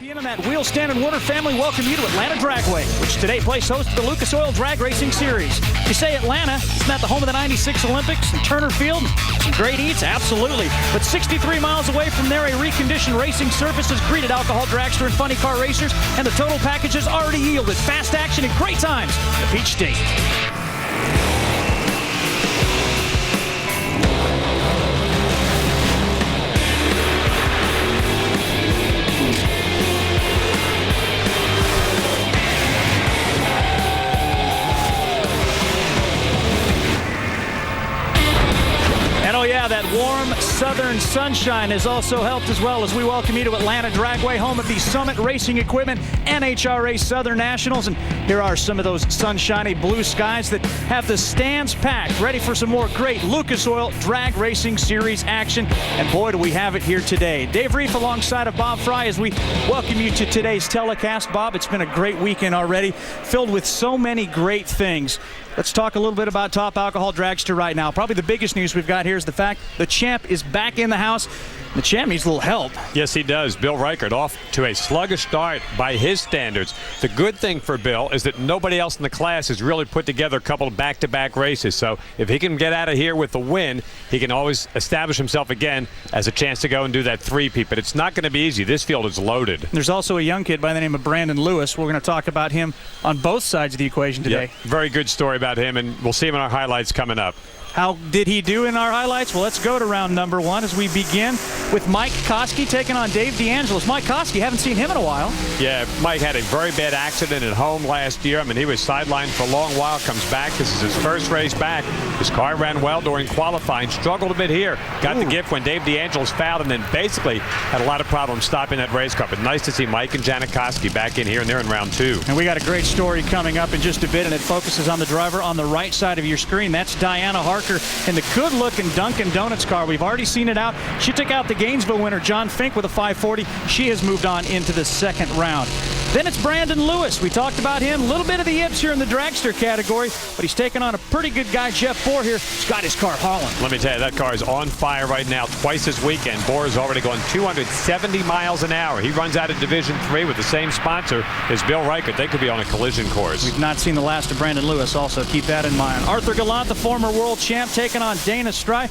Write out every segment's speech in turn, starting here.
And that Wheel Stand and Water family welcome you to Atlanta Dragway, which today plays host to the Lucas Oil Drag Racing Series. You say Atlanta, isn't that the home of the '96 Olympics and Turner Field? Some great eats? Absolutely. But 63 miles away from there, a reconditioned racing surface has greeted alcohol dragster and funny car racers, and the total package has already yielded fast action and great times at Peach State. Oh yeah, that warm southern sunshine has also helped as well as we welcome you to Atlanta Dragway, home of the Summit Racing Equipment NHRA Southern Nationals. And here are some of those sunshiny blue skies that have the stands packed, ready for some more great Lucas Oil Drag Racing Series action. And boy, do we have it here today. Dave Reef alongside of Bob Fry as we welcome you to today's telecast. Bob, it's been a great weekend already, filled with so many great things. Let's talk a little bit about Top Alcohol Dragster right now. Probably the biggest news we've got here is the fact the champ is back in the house. The champ needs a little help. Yes, he does. Bill Reichert off to a sluggish start by his standards. The good thing for Bill is that nobody else in the class has really put together a couple of back-to-back races. So if he can get out of here with the win, he can always establish himself again as a chance to go and do that three-peat. But it's not going to be easy. This field is loaded. There's also a young kid by the name of Brandon Lewis. We're going to talk about him on both sides of the equation today. Yep. Very good story about him, and we'll see him in our highlights coming up. How did he do in our highlights? Well, let's go to round number one as we begin with Mike Koski taking on Dave DeAngelis. Mike Koski, haven't seen him in a while. Yeah, Mike had a very bad accident at home last year. I mean, he was sidelined for a long while, comes back. This is his first race back. His car ran well during qualifying, struggled a bit here. Got the gift when Dave DeAngelis fouled, and then basically had a lot of problems stopping that race car. But nice to see Mike and Janet Koski back in here, and they're in round two. And we got a great story coming up in just a bit, and it focuses on the driver on the right side of your screen. That's Diana Harker in the good-looking Dunkin' Donuts car. We've already seen it out. She took out the Gainesville winner, John Fink, with a 540. She has moved on into the second round. Then it's Brandon Lewis. We talked about him. A little bit of the yips here in the dragster category, but he's taking on a pretty good guy, Jeff Bohr here. He's got his car hauling. Let me tell you, that car is on fire right now. Twice this weekend. Bohr has already gone 270 miles an hour. He runs out of Division III with the same sponsor as Bill Reichert. They could be on a collision course. We've not seen the last of Brandon Lewis, also keep that in mind. Arthur Gallant, the former world champ, taking on Dana Stry.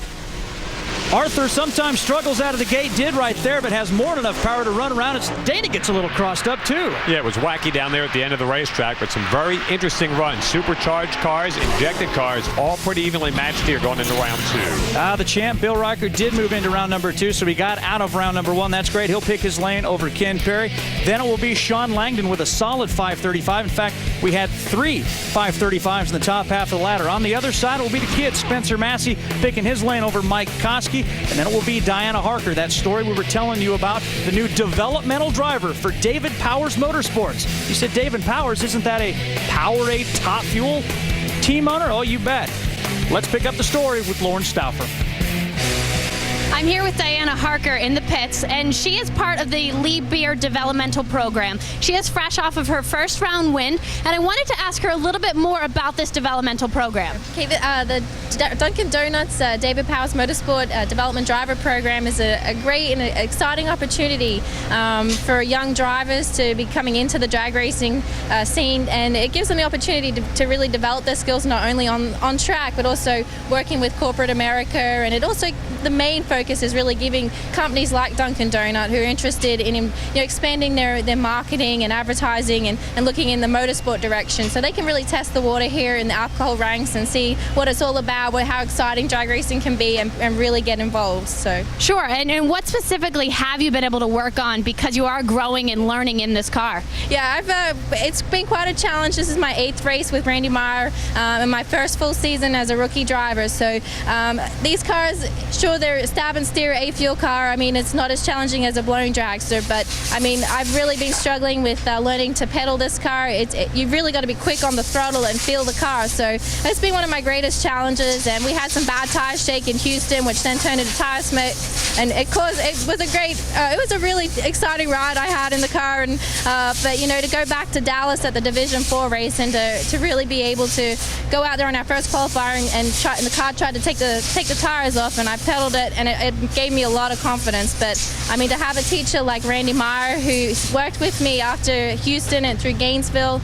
Arthur sometimes struggles out of the gate, did right there, but has more than enough power to run around. Dana gets a little crossed up, too. Yeah, it was wacky down there at the end of the racetrack, but some very interesting runs. Supercharged cars, injected cars, all pretty evenly matched here going into round two. The champ, Bill Reichert, did move into round number two, so he got out of round number one. That's great. He'll pick his lane over Ken Perry. Then it will be Sean Langdon with a solid 535. In fact, we had three 535s in the top half of the ladder. On the other side, it will be the kid, Spencer Massey, picking his lane over Mike Koski. And then it will be Diana Harker, that story we were telling you about, the new developmental driver for David Powers Motorsports. You said David Powers, isn't that a Powerade Top Fuel team owner? Oh, you bet. Let's pick up the story with Lauren Stauffer. I'm here with Diana Harker in the pits, and she is part of the Lee Beer developmental program. She is fresh off of her first round win, and I wanted to ask her a little bit more about this developmental program. Okay, the Dunkin' Donuts David Powers Motorsport Development Driver Program is a great and exciting opportunity for young drivers to be coming into the drag racing scene, and it gives them the opportunity to really develop their skills not only on track but also working with corporate America. And it also, the main focus is really giving companies like Dunkin' Donut who are interested in expanding their marketing and advertising and looking in the motorsport direction, so they can really test the water here in the alcohol ranks and see what it's all about, how exciting drag racing can be, and really get involved. So sure. And what specifically have you been able to work on, because you are growing and learning in this car? Yeah, it's been quite a challenge. This is my 8th race with Randy Meyer and my first full season as a rookie driver. So these cars, sure, they're stab and steer A-fuel car. I mean, it's not as challenging as a blown dragster, but I mean, I've really been struggling with learning to pedal this car. You've really got to be quick on the throttle and feel the car. So it's been one of my greatest challenges, and we had some bad tire shake in Houston, which then turned into tire smoke, and it was a really exciting ride I had in the car. And but to go back to Dallas at the Division IV race and to really be able to go out there on our first qualifier and the car tried to take the tires off, and I pedaled settled it, and it gave me a lot of confidence. But I mean, to have a teacher like Randy Meyer, who worked with me after Houston and through Gainesville,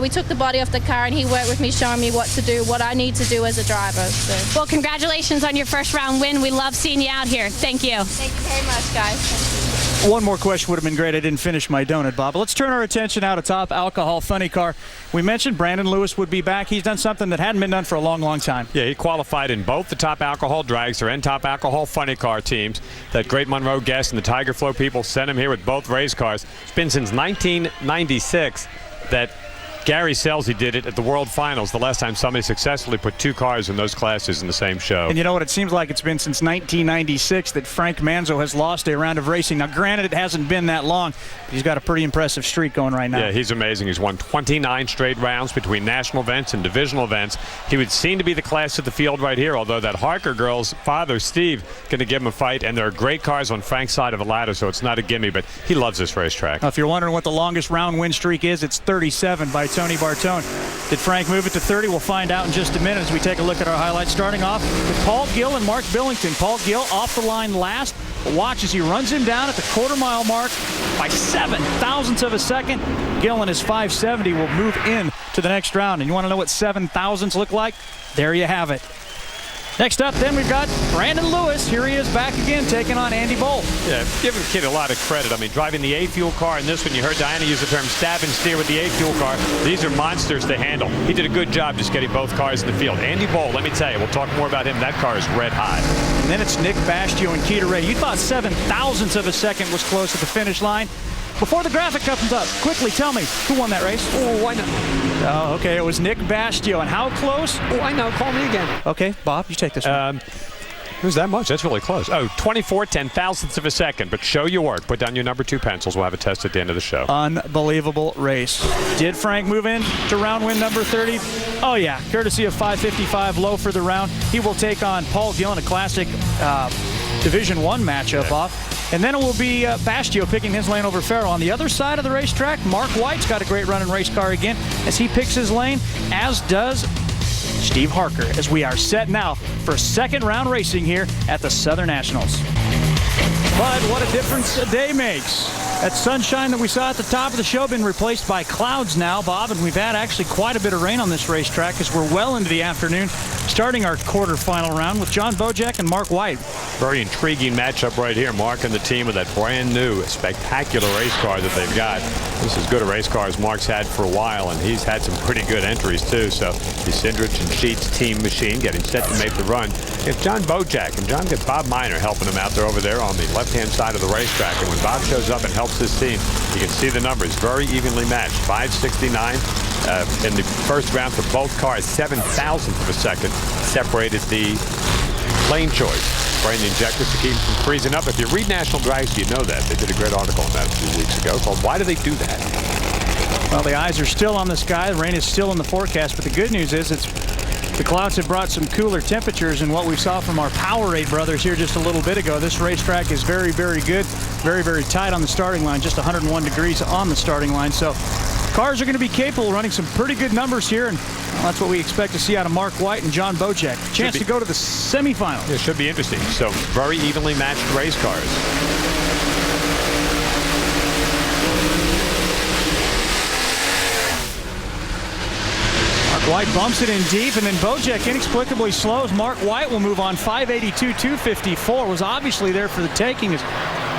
we took the body off the car, and he worked with me, showing me what to do, what I need to do as a driver. So. Well, congratulations on your first round win. We love seeing you out here. Thank you. Thank you very much, guys. Thank you. One more question would have been great. I didn't finish my donut, Bob. But let's turn our attention now to Top Alcohol Funny Car. We mentioned Brandon Lewis would be back. He's done something that hadn't been done for a long, long time. Yeah, he qualified in both the Top Alcohol Dragster and Top Alcohol Funny Car teams. That Great Monroe guest and the Tiger Flow people sent him here with both race cars. It's been since 1996 that Gary Scelzi did it at the World Finals, the last time somebody successfully put two cars in those classes in the same show. And you know what? It seems like it's been since 1996 that Frank Manzo has lost a round of racing. Now, granted, it hasn't been that long, but he's got a pretty impressive streak going right now. Yeah, he's amazing. He's won 29 straight rounds between national events and divisional events. He would seem to be the class of the field right here, although that Harker girl's father, Steve, going to give him a fight. And there are great cars on Frank's side of the ladder, so it's not a gimme, but he loves this racetrack. Now, if you're wondering what the longest round win streak is, it's 37 by Tony Bartone. Did Frank move it to 30? We'll find out in just a minute as we take a look at our highlights, starting off with Paul Gill and Mark Billington. Paul Gill off the line last. Watch as he runs him down at the quarter-mile mark by 7 thousandths of a second. Gill and his 570 will move in to the next round. And you want to know what 7 thousandths look like? There you have it. Next up, then, we've got Brandon Lewis. Here he is back again, taking on Andy Bolt. Yeah, giving the kid a lot of credit. I mean, driving the A-Fuel car, and this one, you heard Diana use the term stab and steer with the A-Fuel car. These are monsters to handle. He did a good job just getting both cars in the field. Andy Bolt, let me tell you, we'll talk more about him. That car is red hot. And then it's Nick Bastio and Keita Ray. You thought 7 thousandths of a second was close at the finish line. Before the graphic comes up, quickly tell me, who won that race? Oh, why not? Oh, okay, it was Nick Bastio. And how close? Oh, I know. Call me again. Okay, Bob, you take this one. It was that much? That's really close. Oh, 24 10,000ths of a second. But show your work. Put down your number 2 pencils. We'll have a test at the end of the show. Unbelievable race. Did Frank move in to round win number 30? Oh, yeah. Courtesy of 555 low for the round. He will take on Paul Gill in a classic Division I matchup off. And then it will be Bastio picking his lane over Farrell. On the other side of the racetrack, Mark White's got a great running race car again as he picks his lane, as does Steve Harker, as we are set now for second round racing here at the Southern Nationals. But what a difference a day makes. That sunshine that we saw at the top of the show been replaced by clouds now, Bob, and we've had actually quite a bit of rain on this racetrack as we're well into the afternoon, starting our quarterfinal round with John Bojack and Mark White. Very intriguing matchup right here. Mark and the team with that brand new, spectacular race car that they've got. This is as good a race car as Mark's had for a while, and he's had some pretty good entries too. So the Sindrich and Sheets team machine getting set to make the run. If John Bojack, and John got Bob Miner helping him out there over there on the left-hand side of the racetrack, and when Bob shows up and helps his team, you can see the numbers very evenly matched. 569 in the first round for both cars. 7 thousandths of a second separated the lane choice. Spraying the injectors to keep them from freezing up. If you read National Drags, you know that. They did a great article on that a few weeks ago called Why Do They Do That? Well, the eyes are still on the sky. The rain is still in the forecast, but the good news is the clouds have brought some cooler temperatures, and what we saw from our Powerade brothers here just a little bit ago. This racetrack is very, very good. Very, very tight on the starting line. Just 101 degrees on the starting line. So cars are going to be capable of running some pretty good numbers here, and that's what we expect to see out of Mark White and John Bojack. Chance to go to the semifinals. It should be interesting. So very evenly matched race cars. White bumps it in deep, and then Bojack inexplicably slows. Mark White will move on. 582, 254 was obviously there for the taking as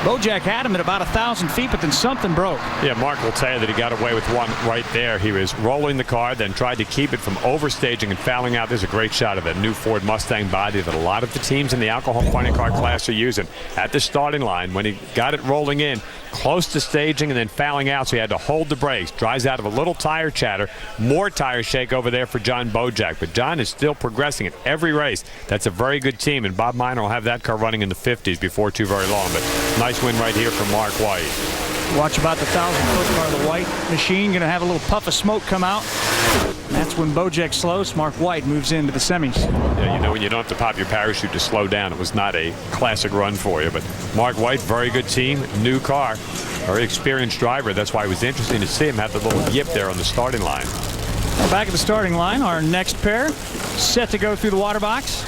Bojack had him at about 1,000 feet, but then something broke. Yeah, Mark will tell you that he got away with one right there. He was rolling the car, then tried to keep it from overstaging and fouling out. There's a great shot of that new Ford Mustang body that a lot of the teams in the alcohol funny car class are using. At the starting line, when he got it rolling in, close to staging and then fouling out, so he had to hold the brakes. Drives out of a little tire chatter. More tire shake over there for John Bojack, but John is still progressing at every race. That's a very good team, and Bob Miner will have that car running in the 50s before too very long, but nice win right here from Mark White. Watch about the 1,000-foot car, the White machine, going to have a little puff of smoke come out. And that's when Bojack slows. Mark White moves into the semis. Yeah, you know, when you don't have to pop your parachute to slow down, it was not a classic run for you. But Mark White, very good team, new car, very experienced driver. That's why it was interesting to see him have the little yip there on the starting line. Well, back at the starting line, our next pair set to go through the water box.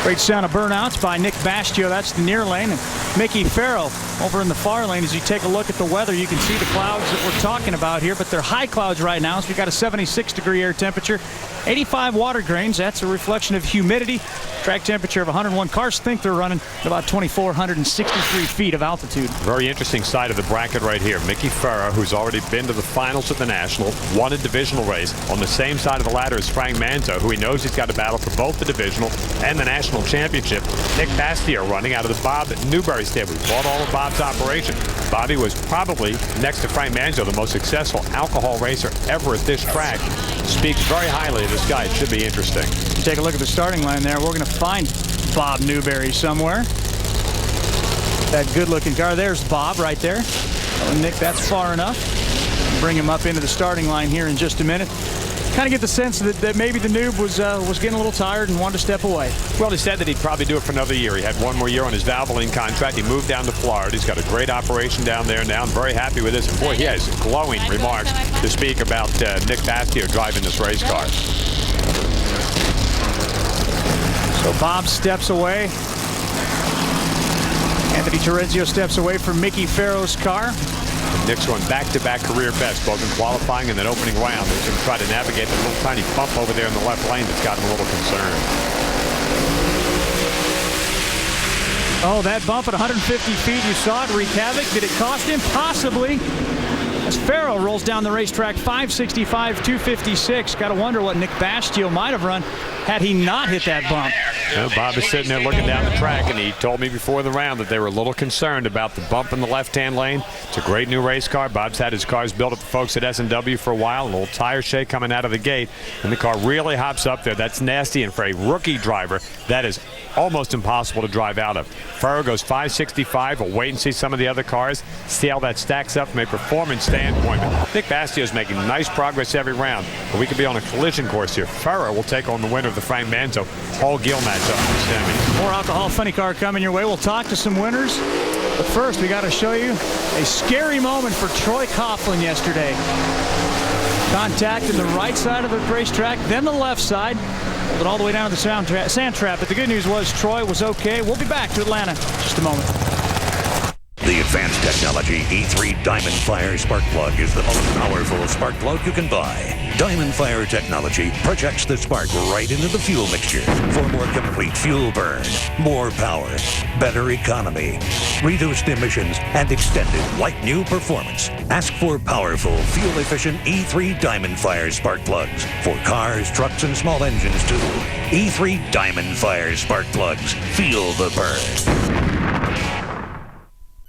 Great sound of burnouts by Nick Bastio. That's the near lane. And Mickey Farrow over in the far lane. As you take a look at the weather, you can see the clouds that we're talking about here, but they're high clouds right now. So we've got a 76-degree air temperature, 85 water grains. That's a reflection of humidity. Track temperature of 101. Cars think they're running at about 2,463 feet of altitude. Very interesting side of the bracket right here. Mickey Farrow, who's already been to the finals of the National, won a divisional race. On the same side of the ladder as Frank Manzo, who he knows he's got to battle for both the divisional and the national championship. Nick Bastio running out of the Bob Newberry stable. We bought all of Bob's operation. Bobby was probably, next to Frank Manzo, the most successful alcohol racer ever at this track. Speaks very highly of this guy. It should be interesting. Take a look at the starting line there. We're going to find Bob Newberry somewhere. That good-looking car. There's Bob right there. Oh, Nick, that's far enough. Bring him up into the starting line here in just a minute. Kind of get the sense that maybe the noob was getting a little tired and wanted to step away. Well, he said that he'd probably do it for another year. He had one more year on his Valvoline contract. He moved down to Florida. He's got a great operation down there now. I'm very happy with this. And boy, he has glowing remarks to speak about Nick Bastio driving this race car. So Bob steps away. Anthony Terenzio steps away from Mickey Farrow's car. Nick's going back-to-back career best, both in qualifying and then opening round. He's going to try to navigate the little tiny bump over there in the left lane that's got him a little concerned. Oh, that bump at 150 feet, you saw it wreak havoc. Did it cost him? Possibly. As Farrow rolls down the racetrack, 565, 256. Got to wonder what Nick Bastio might have run had he not hit that bump. Well, Bob is sitting there looking down the track, and he told me before the round that they were a little concerned about the bump in the left-hand lane. It's a great new race car. Bob's had his cars built at the folks at S&W for a while. A little tire shake coming out of the gate, and the car really hops up there. That's nasty, and for a rookie driver, that is almost impossible to drive out of. Farrow goes 565. We'll wait and see some of the other cars, see how that stacks up from a performance standpoint. But Nick Bastio is making nice progress every round, but we could be on a collision course here. Farrow will take on the winner of the Frank Manzo Paul Gill matchup in the semis. More alcohol funny car coming your way. We'll talk to some winners. But first, we got to show you a scary moment for Troy Coughlin yesterday. Contact in the right side of the racetrack, then the left side. Pulled it all the way down to the sand trap. But the good news was Troy was okay. We'll be back to Atlanta in just a moment. The advanced technology E3 Diamond Fire spark plug is the most powerful spark plug you can buy. Diamond Fire technology projects the spark right into the fuel mixture for more complete fuel burn, more power, better economy, reduced emissions, and extended like-new performance. Ask for powerful, fuel-efficient E3 Diamond Fire spark plugs for cars, trucks, and small engines too. E3 Diamond Fire spark plugs. Feel the burn.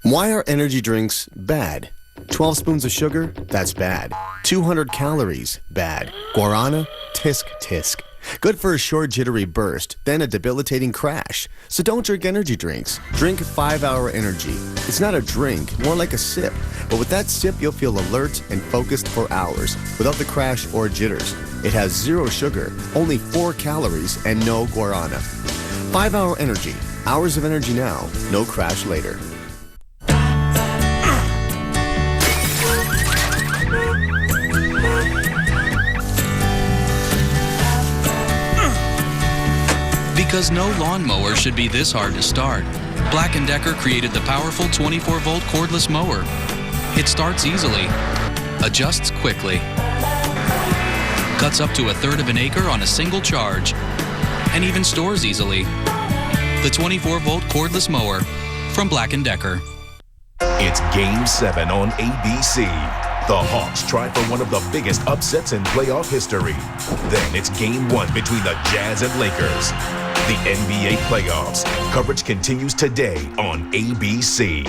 Why are energy drinks bad? 12 spoons of sugar? That's bad. 200 calories? Bad. Guarana? Tisk, tisk. Good for a short jittery burst, then a debilitating crash. So don't drink energy drinks. Drink 5-Hour Energy. It's not a drink, more like a sip. But with that sip, you'll feel alert and focused for hours, without the crash or jitters. It has 0 sugar, only 4 calories, and no guarana. 5-Hour Energy. Hours of energy now, no crash later. Because no lawnmower should be this hard to start, Black & Decker created the powerful 24-volt cordless mower. It starts easily, adjusts quickly, cuts up to 1/3 of an acre on a single charge, and even stores easily. The 24-volt cordless mower from Black & Decker. It's Game 7 on ABC. The Hawks try for one of the biggest upsets in playoff history. Then it's Game 1 between the Jazz and Lakers. The NBA playoffs. Coverage continues today on ABC.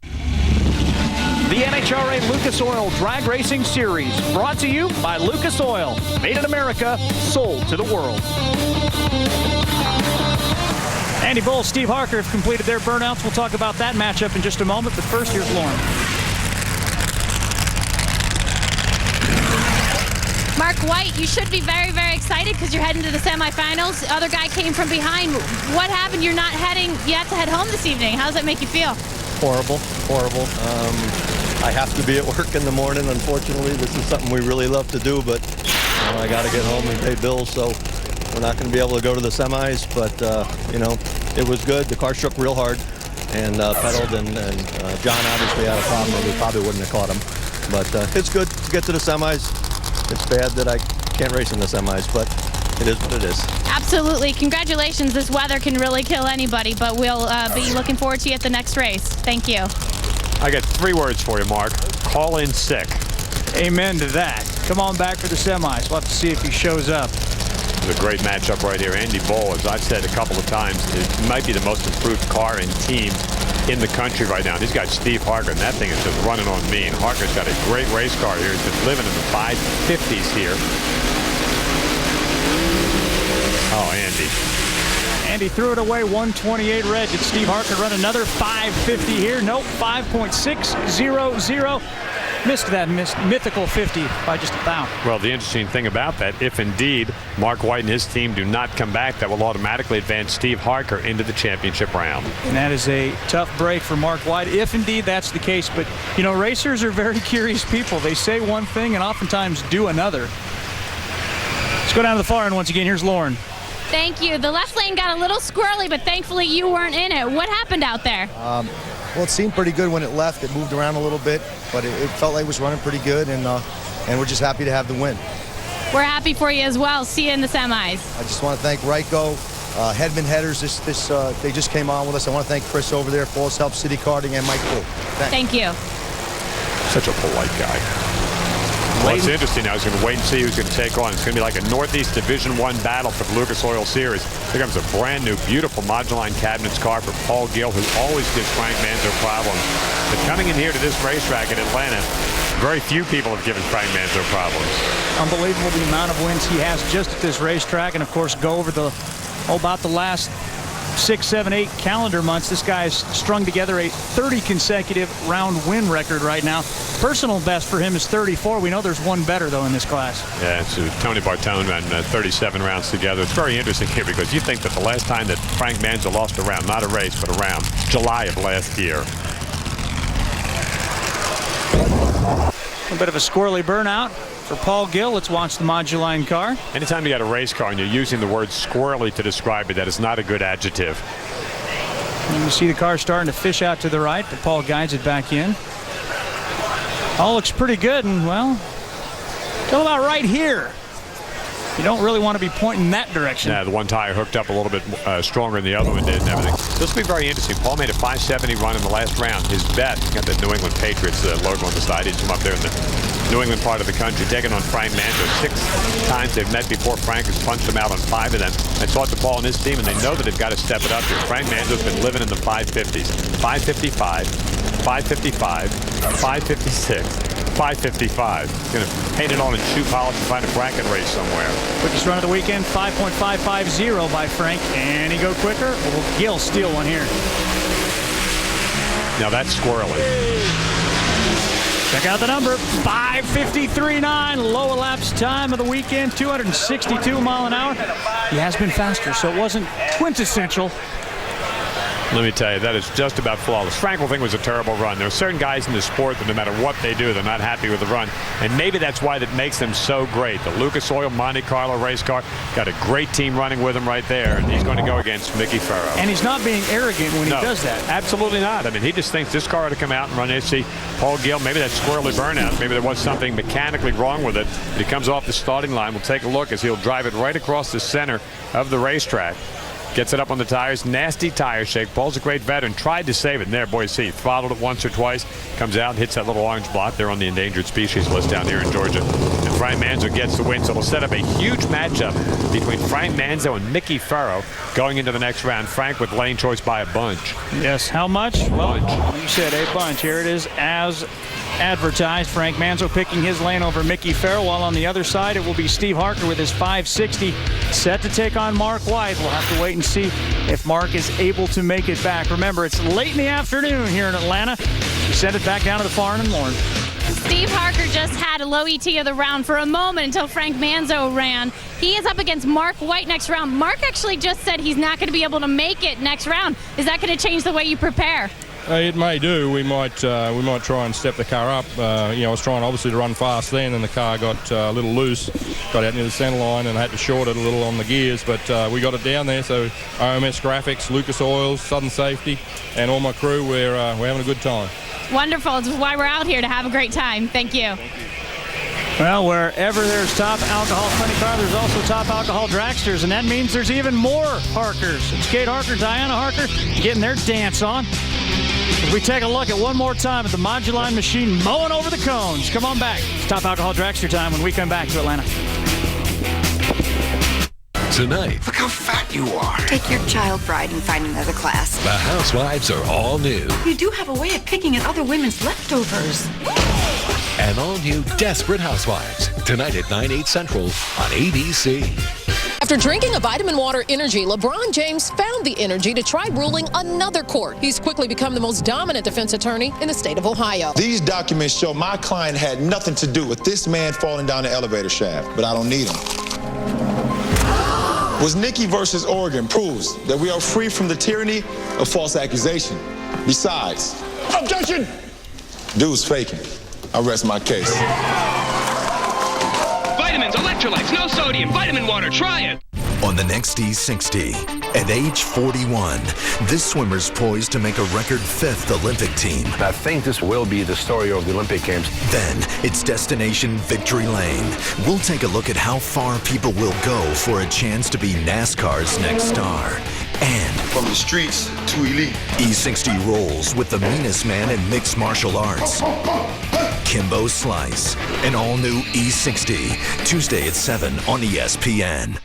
The NHRA Lucas Oil Drag Racing Series, brought to you by Lucas Oil. Made in America, sold to the world. Andy Bowles, Steve Harker have completed their burnouts. We'll talk about that matchup in just a moment, but first, here's Lauren. Mark White, you should be very, very excited because you're heading to the semifinals. The other guy came from behind. What happened? You're not heading, you have to head home this evening. How does that make you feel? Horrible. I have to be at work in the morning, unfortunately. This is something we really love to do, but I got to get home and pay bills, so We're not going to be able to go to the semis, but, you know, it was good. The car shook real hard and pedaled, and John obviously had a problem, or we probably wouldn't have caught him. But it's good to get to the semis. It's bad that I can't race in the semis, but it is what it is. Absolutely. Congratulations. This weather can really kill anybody, but we'll be looking forward to you at the next race. Thank you. I got 3 words for you, Mark. Call in sick. Amen to that. Come on back for the semis. We'll have to see if he shows up. It's a great matchup right here. Andy Bull, as I've said a couple of times, it might be the most improved car and team in the country right now. He's got Steve Harker, and that thing is just running on me. And Harker's got a great race car here. He's been living in the 550s here. Oh, Andy. Andy threw it away, 128 red. Did Steve Harker run another 550 here? Nope, 5.600. Missed that mythical 50 by just about. Well, the interesting thing about that, if indeed Mark White and his team do not come back, that will automatically advance Steve Harker into the championship round. And that is a tough break for Mark White, if indeed that's the case. But, you know, racers are very curious people. They say one thing and oftentimes do another. Let's go down to the far end once again. Here's Lauren. Thank you. The left lane got a little squirrely, but thankfully you weren't in it. What happened out there? Well, it seemed pretty good when it left. It moved around a little bit, but it felt like it was running pretty good, and we're just happy to have the win. We're happy for you as well. See you in the semis. I just want to thank Ryko, Hedman Headers. They just came on with us. I want to thank Chris over there, Falls Help City Karting, and Mike Poole. Thank you. Such a polite guy. What's interesting now is going to wait and see who's going to take on. It's going to be like a Northeast Division I battle for the Lucas Oil Series. Here comes a brand new, beautiful Moduline Cabinets car for Paul Gill, who always gives Frank Manzo problems. But coming in here to this racetrack in Atlanta, very few people have given Frank Manzo problems. Unbelievable the amount of wins he has just at this racetrack. And, of course, go over about the last 6, 7, 8 calendar months. This guy's strung together a 30 consecutive round win record right now. Personal best for him is 34. We know there's one better, though, in this class. Yeah, it's Tony Bartone ran 37 rounds together. It's very interesting here because you think that the last time that Frank Manzo lost a round, not a race, but a round, July of last year. A bit of a squirrely burnout for Paul Gill. Let's watch the Moduline car. Anytime you got a race car and you're using the word squirrely to describe it, that is not a good adjective. And you see the car starting to fish out to the right, but Paul guides it back in. All looks pretty good, and, well, till about right here. You don't really want to be pointing that direction. Yeah, the one tire hooked up a little bit stronger than the other one did and everything. This will be very interesting. Paul made a 570 run in the last round. His bet, got the New England Patriots logo on the side. He's from up there in the New England part of the country, taking on Frank Manzo. 6 times they've met before. Frank has punched him out on 5 of them. And so to Paul and his team, and they know that they've got to step it up here. Frank Manzo's been living in the 550s. 555, 555, 556. 555. He's going to paint it on in shoe polish and find a bracket race somewhere. Quickest run of the weekend, 5.550 by Frank. Can he go quicker? Or will Gill steal one here? Now that's squirrely. Check out the number, 5:53.9, low elapsed time of the weekend, 262 mile an hour. He has been faster, so it wasn't quintessential. Let me tell you, that is just about flawless. Frank will think it was a terrible run. There are certain guys in the sport that no matter what they do, they're not happy with the run. And maybe that's why that makes them so great. The Lucas Oil Monte Carlo race car got a great team running with him right there. And he's going to go against Mickey Farrow. And he's not being arrogant when he does that. Absolutely not. I mean, he just thinks this car ought to come out and run it. See, Paul Gill, maybe that squirrely burnout. Maybe there was something mechanically wrong with it. But he comes off the starting line. We'll take a look as he'll drive it right across the center of the racetrack. Gets it up on the tires. Nasty tire shake. Paul's a great veteran. Tried to save it. And there, boys, see, throttled it once or twice. Comes out and hits that little orange block there on the endangered species list down here in Georgia. And Frank Manzo gets the win. So it'll set up a huge matchup between Frank Manzo and Mickey Farrow going into the next round. Frank with lane choice by a bunch. Yes, how much? Well, you said a bunch. Here it is as advertised. Frank Manzo picking his lane over Mickey Farrow, while on the other side it will be Steve Harker with his 560 set to take on Mark White. We'll have to wait and see if Mark is able to make it back. Remember, it's late in the afternoon here in Atlanta. We send it back down to the farm and Lauren. Steve Harker just had a low ET of the round for a moment until Frank Manzo ran. He is up against Mark White next round. Mark actually just said he's not going to be able to make it next round. Is that going to change the way you prepare? It may do. We might try and step the car up. I was trying obviously to run fast then, and the car got a little loose, got out near the centre line, and I had to short it a little on the gears. But we got it down there. So OMS Graphics, Lucas Oils, Southern Safety, and all my crew, we're having a good time. Wonderful. This is why we're out here, to have a great time. Thank you. Well, wherever there's top alcohol funny car, there's also top alcohol dragsters, and that means there's even more Harkers. It's Kate Harker, Diana Harker getting their dance on. As we take a look at one more time at the Moduline machine mowing over the cones. Come on back. It's top alcohol dragster time when we come back to Atlanta. Tonight, look how fat you are. Take your child bride and find another class. The housewives are all new. You do have a way of picking at other women's leftovers. And all new Desperate Housewives. Tonight at 9/8 Central on ABC. After drinking a vitamin water energy, LeBron James found the energy to try ruling another court. He's quickly become the most dominant defense attorney in the state of Ohio. These documents show my client had nothing to do with this man falling down the elevator shaft, but I don't need him. Was Nikki versus Oregon proves that we are free from the tyranny of false accusation. Besides, objection! Dude's faking. I rest my case. Vitamins, electrolytes, no sodium, vitamin water, try it. On the next E60, at age 41, this swimmer's poised to make a record 5th Olympic team. I think this will be the story of the Olympic Games. Then, it's Destination Victory Lane. We'll take a look at how far people will go for a chance to be NASCAR's next star. And from the streets to elite, E60 rolls with the meanest man in mixed martial arts, Kimbo Slice. An all-new E60, Tuesday at 7 on ESPN.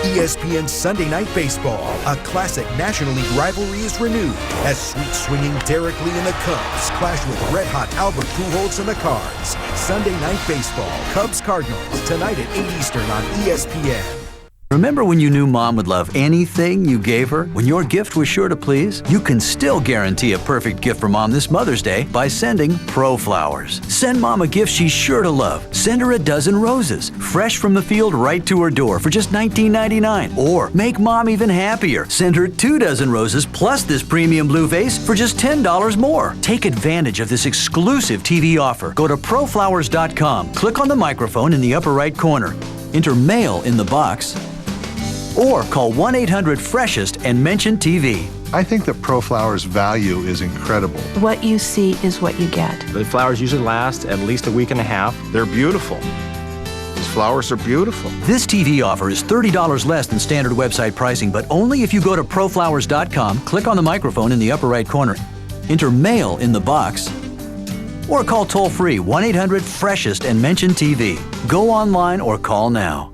ESPN Sunday Night Baseball, a classic National League rivalry, is renewed as sweet-swinging Derek Lee and the Cubs clash with red-hot Albert Pujols and the Cards. Sunday Night Baseball, Cubs-Cardinals, tonight at 8 Eastern on ESPN. Remember when you knew Mom would love anything you gave her? When your gift was sure to please? You can still guarantee a perfect gift for Mom this Mother's Day by sending ProFlowers. Send Mom a gift she's sure to love. Send her a dozen roses, fresh from the field right to her door for just $19.99. Or make Mom even happier. Send her 2 dozen roses plus this premium blue vase for just $10 more. Take advantage of this exclusive TV offer. Go to proflowers.com. Click on the microphone in the upper right corner. Enter mail in the box, or call 1-800-FRESHEST and mention TV. I think that ProFlowers value is incredible. What you see is what you get. The flowers usually last at least a week and a half. They're beautiful. These flowers are beautiful. This TV offer is $30 less than standard website pricing, but only if you go to proflowers.com, click on the microphone in the upper right corner, enter mail in the box, or call toll-free 1-800-FRESHEST and mention TV. Go online or call now.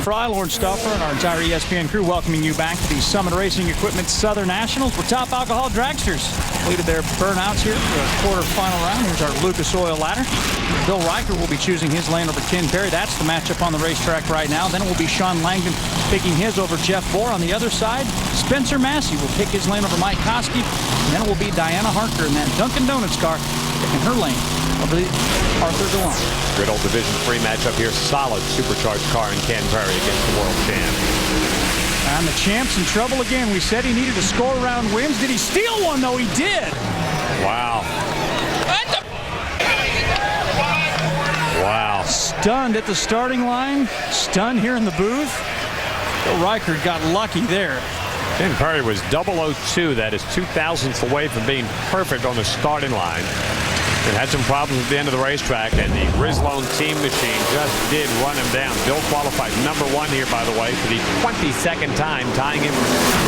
Fry, Lord Stauffer, and our entire ESPN crew welcoming you back to the Summit Racing Equipment SouthernNationals. We're top alcohol dragsters. Completed their burnouts here for the quarterfinal round. Here's our Lucas Oil ladder. Bill Riker will be choosing his lane over Ken Perry. That's the matchup on the racetrack right now. Then it will be Sean Langdon picking his over Jeff Bohr. On the other side, Spencer Massey will pick his lane over Mike Koski. And then it will be Diana Harker in that Dunkin' Donuts car picking her lane over the Arthur DeLong. Good old Division 3 matchup here. Solid supercharged car in Ken Perry against the world champ. And the champ's in trouble again. We said he needed to score round wins. Did he steal one, though? He did. Wow. Wow. Stunned at the starting line. Stunned here in the booth. Bill Riker got lucky there. Ken Perry was 002. That is 2,000ths away from being perfect on the starting line. And had some problems at the end of the racetrack, and the Rizlone team machine just did run him down. Bill qualified #1 here, by the way, for the 22nd time, tying him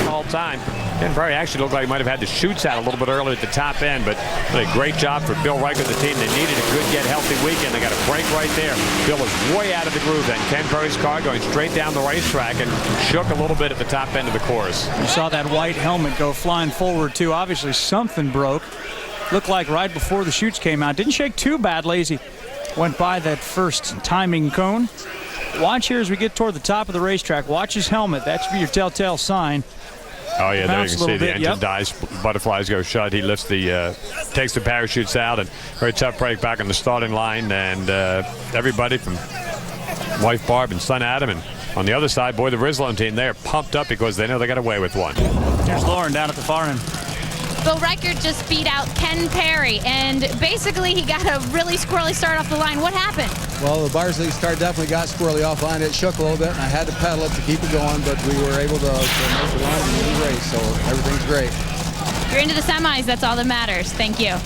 for all time. Ken Perry actually looked like he might have had the chutes out a little bit early at the top end, but a great job for Bill Riker and the team. They needed a good, get healthy weekend. They got a break right there. Bill is way out of the groove then. Ken Perry's car going straight down the racetrack and shook a little bit at the top end of the course. You saw that white helmet go flying forward, too. Obviously, something broke. Looked like right before the chutes came out. Didn't shake too badly as he went by that first timing cone. Watch here as we get toward the top of the racetrack. Watch his helmet. That should be your telltale sign. Oh, yeah, there you can see the engine yep. dies, butterflies go shut. He lifts the, takes the parachutes out, and very tough break back on the starting line. And everybody from wife Barb and son Adam. And on the other side, boy, the Rizlone team, they're pumped up because they know they got away with one. There's Lauren down at the far end. Bill Reichert just beat out Ken Perry, and basically he got a really squirrely start off the line. What happened? Well, the Bars League start definitely got squirrely off line. It shook a little bit, and I had to pedal it to keep it going, but we were able to make the line and win the race, so everything's great. You're into the semis. That's all that matters. Thank you.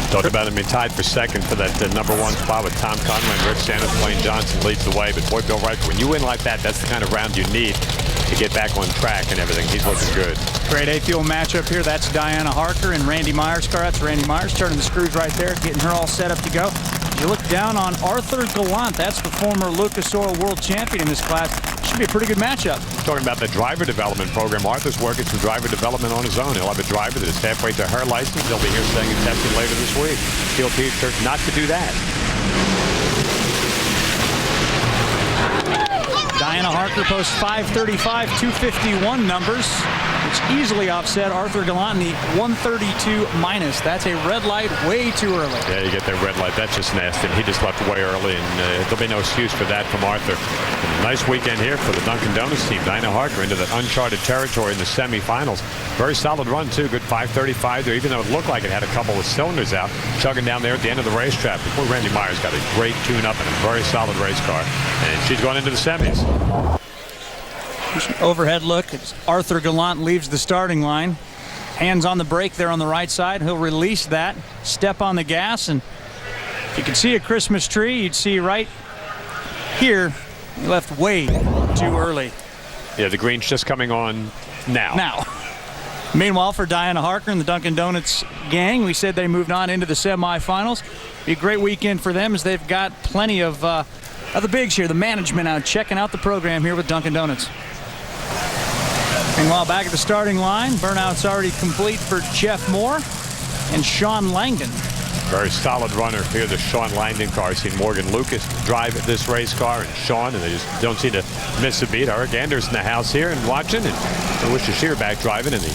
Talked about him being tied for second for that number 1 spot with Tom Conway and Rick Sanders. Wayne Johnson leads the way, but boy, Bill Reichert, when you win like that, that's the kind of round you need to get back on track and everything. He's looking good. Great A-Fuel matchup here. That's Diana Harker and Randy Myers' car. That's Randy Myers turning the screws right there, getting her all set up to go. You look down on Arthur Gallant. That's the former Lucas Oil World Champion in this class. Should be a pretty good matchup. Talking about the driver development program, Arthur's working some driver development on his own. He'll have a driver that is halfway to her license. They'll be here saying and testing later this week. He'll teach her not to do that. Diana Harker posts 5:35, 2:51 numbers, which easily offset Arthur Gallant in the 1:32 minus. That's a red light way too early. Yeah, you get that red light. That's just nasty. He just left way early, and there'll be no excuse for that from Arthur. And a nice weekend here for the Dunkin' Donuts team. Diana Harker into that uncharted territory in the semifinals. Very solid run, too. Good 5:35 there, even though it looked like it had a couple of cylinders out, chugging down there at the end of the racetrack. Before Randy Myers got a great tune-up and a very solid race car. And she's going into the semis. Overhead look as Arthur Gallant leaves the starting line. Hands on the brake there on the right side. He'll release that, step on the gas, and if you could see a Christmas tree, you'd see right here, he left way too early. Yeah, the green's just coming on now. Meanwhile, for Diana Harker and the Dunkin' Donuts gang, we said they moved on into the semifinals. Be a great weekend for them as they've got plenty of the bigs here, the management out checking out the program here with Dunkin' Donuts. Meanwhile, back at the starting line, burnout's already complete for Jeff Moore and Sean Langdon. Very solid runner here, the Sean Langdon car. Seen Morgan Lucas drive this race car, and Sean, and they just don't seem to miss a beat. Eric Anders in the house here and watching, and I wish to see her back driving in the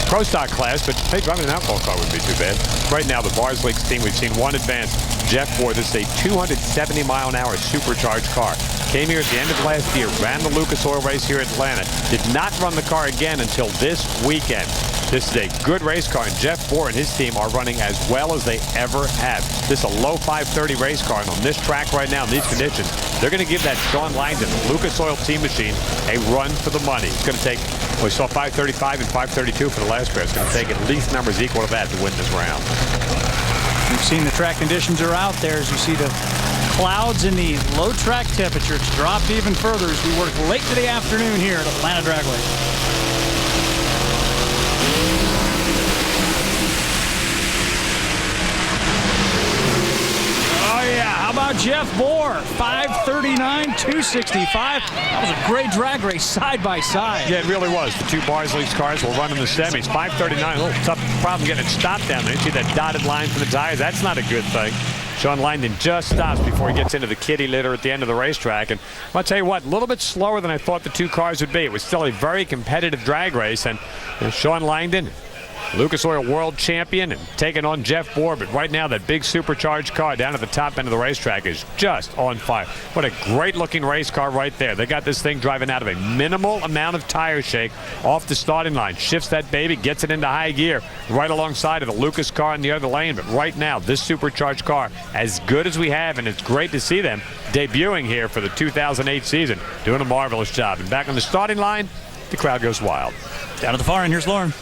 Pro Stock class, but hey, driving an outlaw car wouldn't be too bad. Right now, the Bars League team, we've seen one advance. Jeff Ford, this is a 270-mile-an-hour supercharged car. Came here at the end of last year, ran the Lucas Oil race here in Atlanta. Did not run the car again until this weekend. This is a good race car, and Jeff Ford and his team are running as well as they ever have. This is a low 530 race car, and on this track right now, in these conditions, they're going to give that Sean Langdon Lucas Oil team machine a run for the money. It's going to take, we saw 535 and 532 for the last race. It's going to take at least numbers equal to that to win this round. We've seen the track conditions are out there as you see the clouds and the low track temperature. It's dropped even further as we work late to the afternoon here at Atlanta Dragway. How about Jeff Moore? 539, 265. That was a great drag race side by side. Yeah, it really was. The two Bars League cars will run in the semis. 539, a little tough problem getting it stopped down there. You see that dotted line from the tires? That's not a good thing. Sean Langdon just stops before he gets into the kitty litter at the end of the racetrack. And I'll tell you what, a little bit slower than I thought the two cars would be. It was still a very competitive drag race. And Sean Langdon, Lucas Oil World Champion, and taking on Jeff Bohr. But right now, that big supercharged car down at the top end of the racetrack is just on fire. What a great-looking race car right there. They got this thing driving out of a minimal amount of tire shake off the starting line. Shifts that baby, gets it into high gear right alongside of the Lucas car in the other lane. But right now, this supercharged car, as good as we have, and it's great to see them debuting here for the 2008 season, doing a marvelous job. And back on the starting line, the crowd goes wild. Down at the far end, here's Lauren.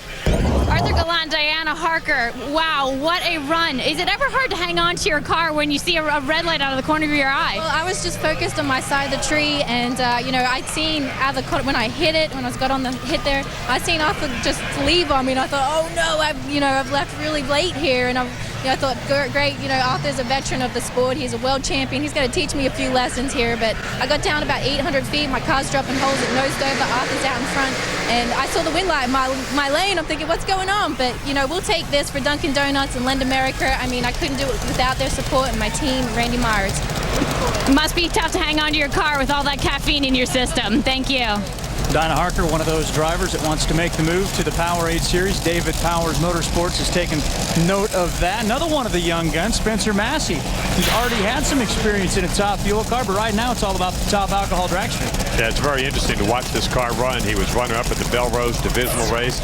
Arthur Gallant, Diana Harker. Wow, what a run. Is it ever hard to hang on to your car when you see a red light out of the corner of your eye? Well, I was just focused on my side of the tree, and I'd seen out of the corner when I hit it, when I got on the hit there, I seen Arthur just leave on me, and I thought, oh no, I've left really late here, and I thought, great, Arthur's a veteran of the sport. He's a world champion. He's going to teach me a few lessons here. But I got down about 800 feet. My car's dropping holes. It nosed over. Arthur's out in front. And I saw the wind light in my lane. I'm thinking, what's going on? But, we'll take this for Dunkin' Donuts and Lend America. I mean, I couldn't do it without their support and my team, Randy Myers. Must be tough to hang on to your car with all that caffeine in your system. Thank you. Dinah Harker, one of those drivers that wants to make the move to the Powerade Series. David Powers Motorsports has taken note of that. Another one of the young guns, Spencer Massey, who's already had some experience in a top fuel car, but right now it's all about the top alcohol drag strip. Yeah, it's very interesting to watch this car run. He was runner-up at the Belrose Divisional race.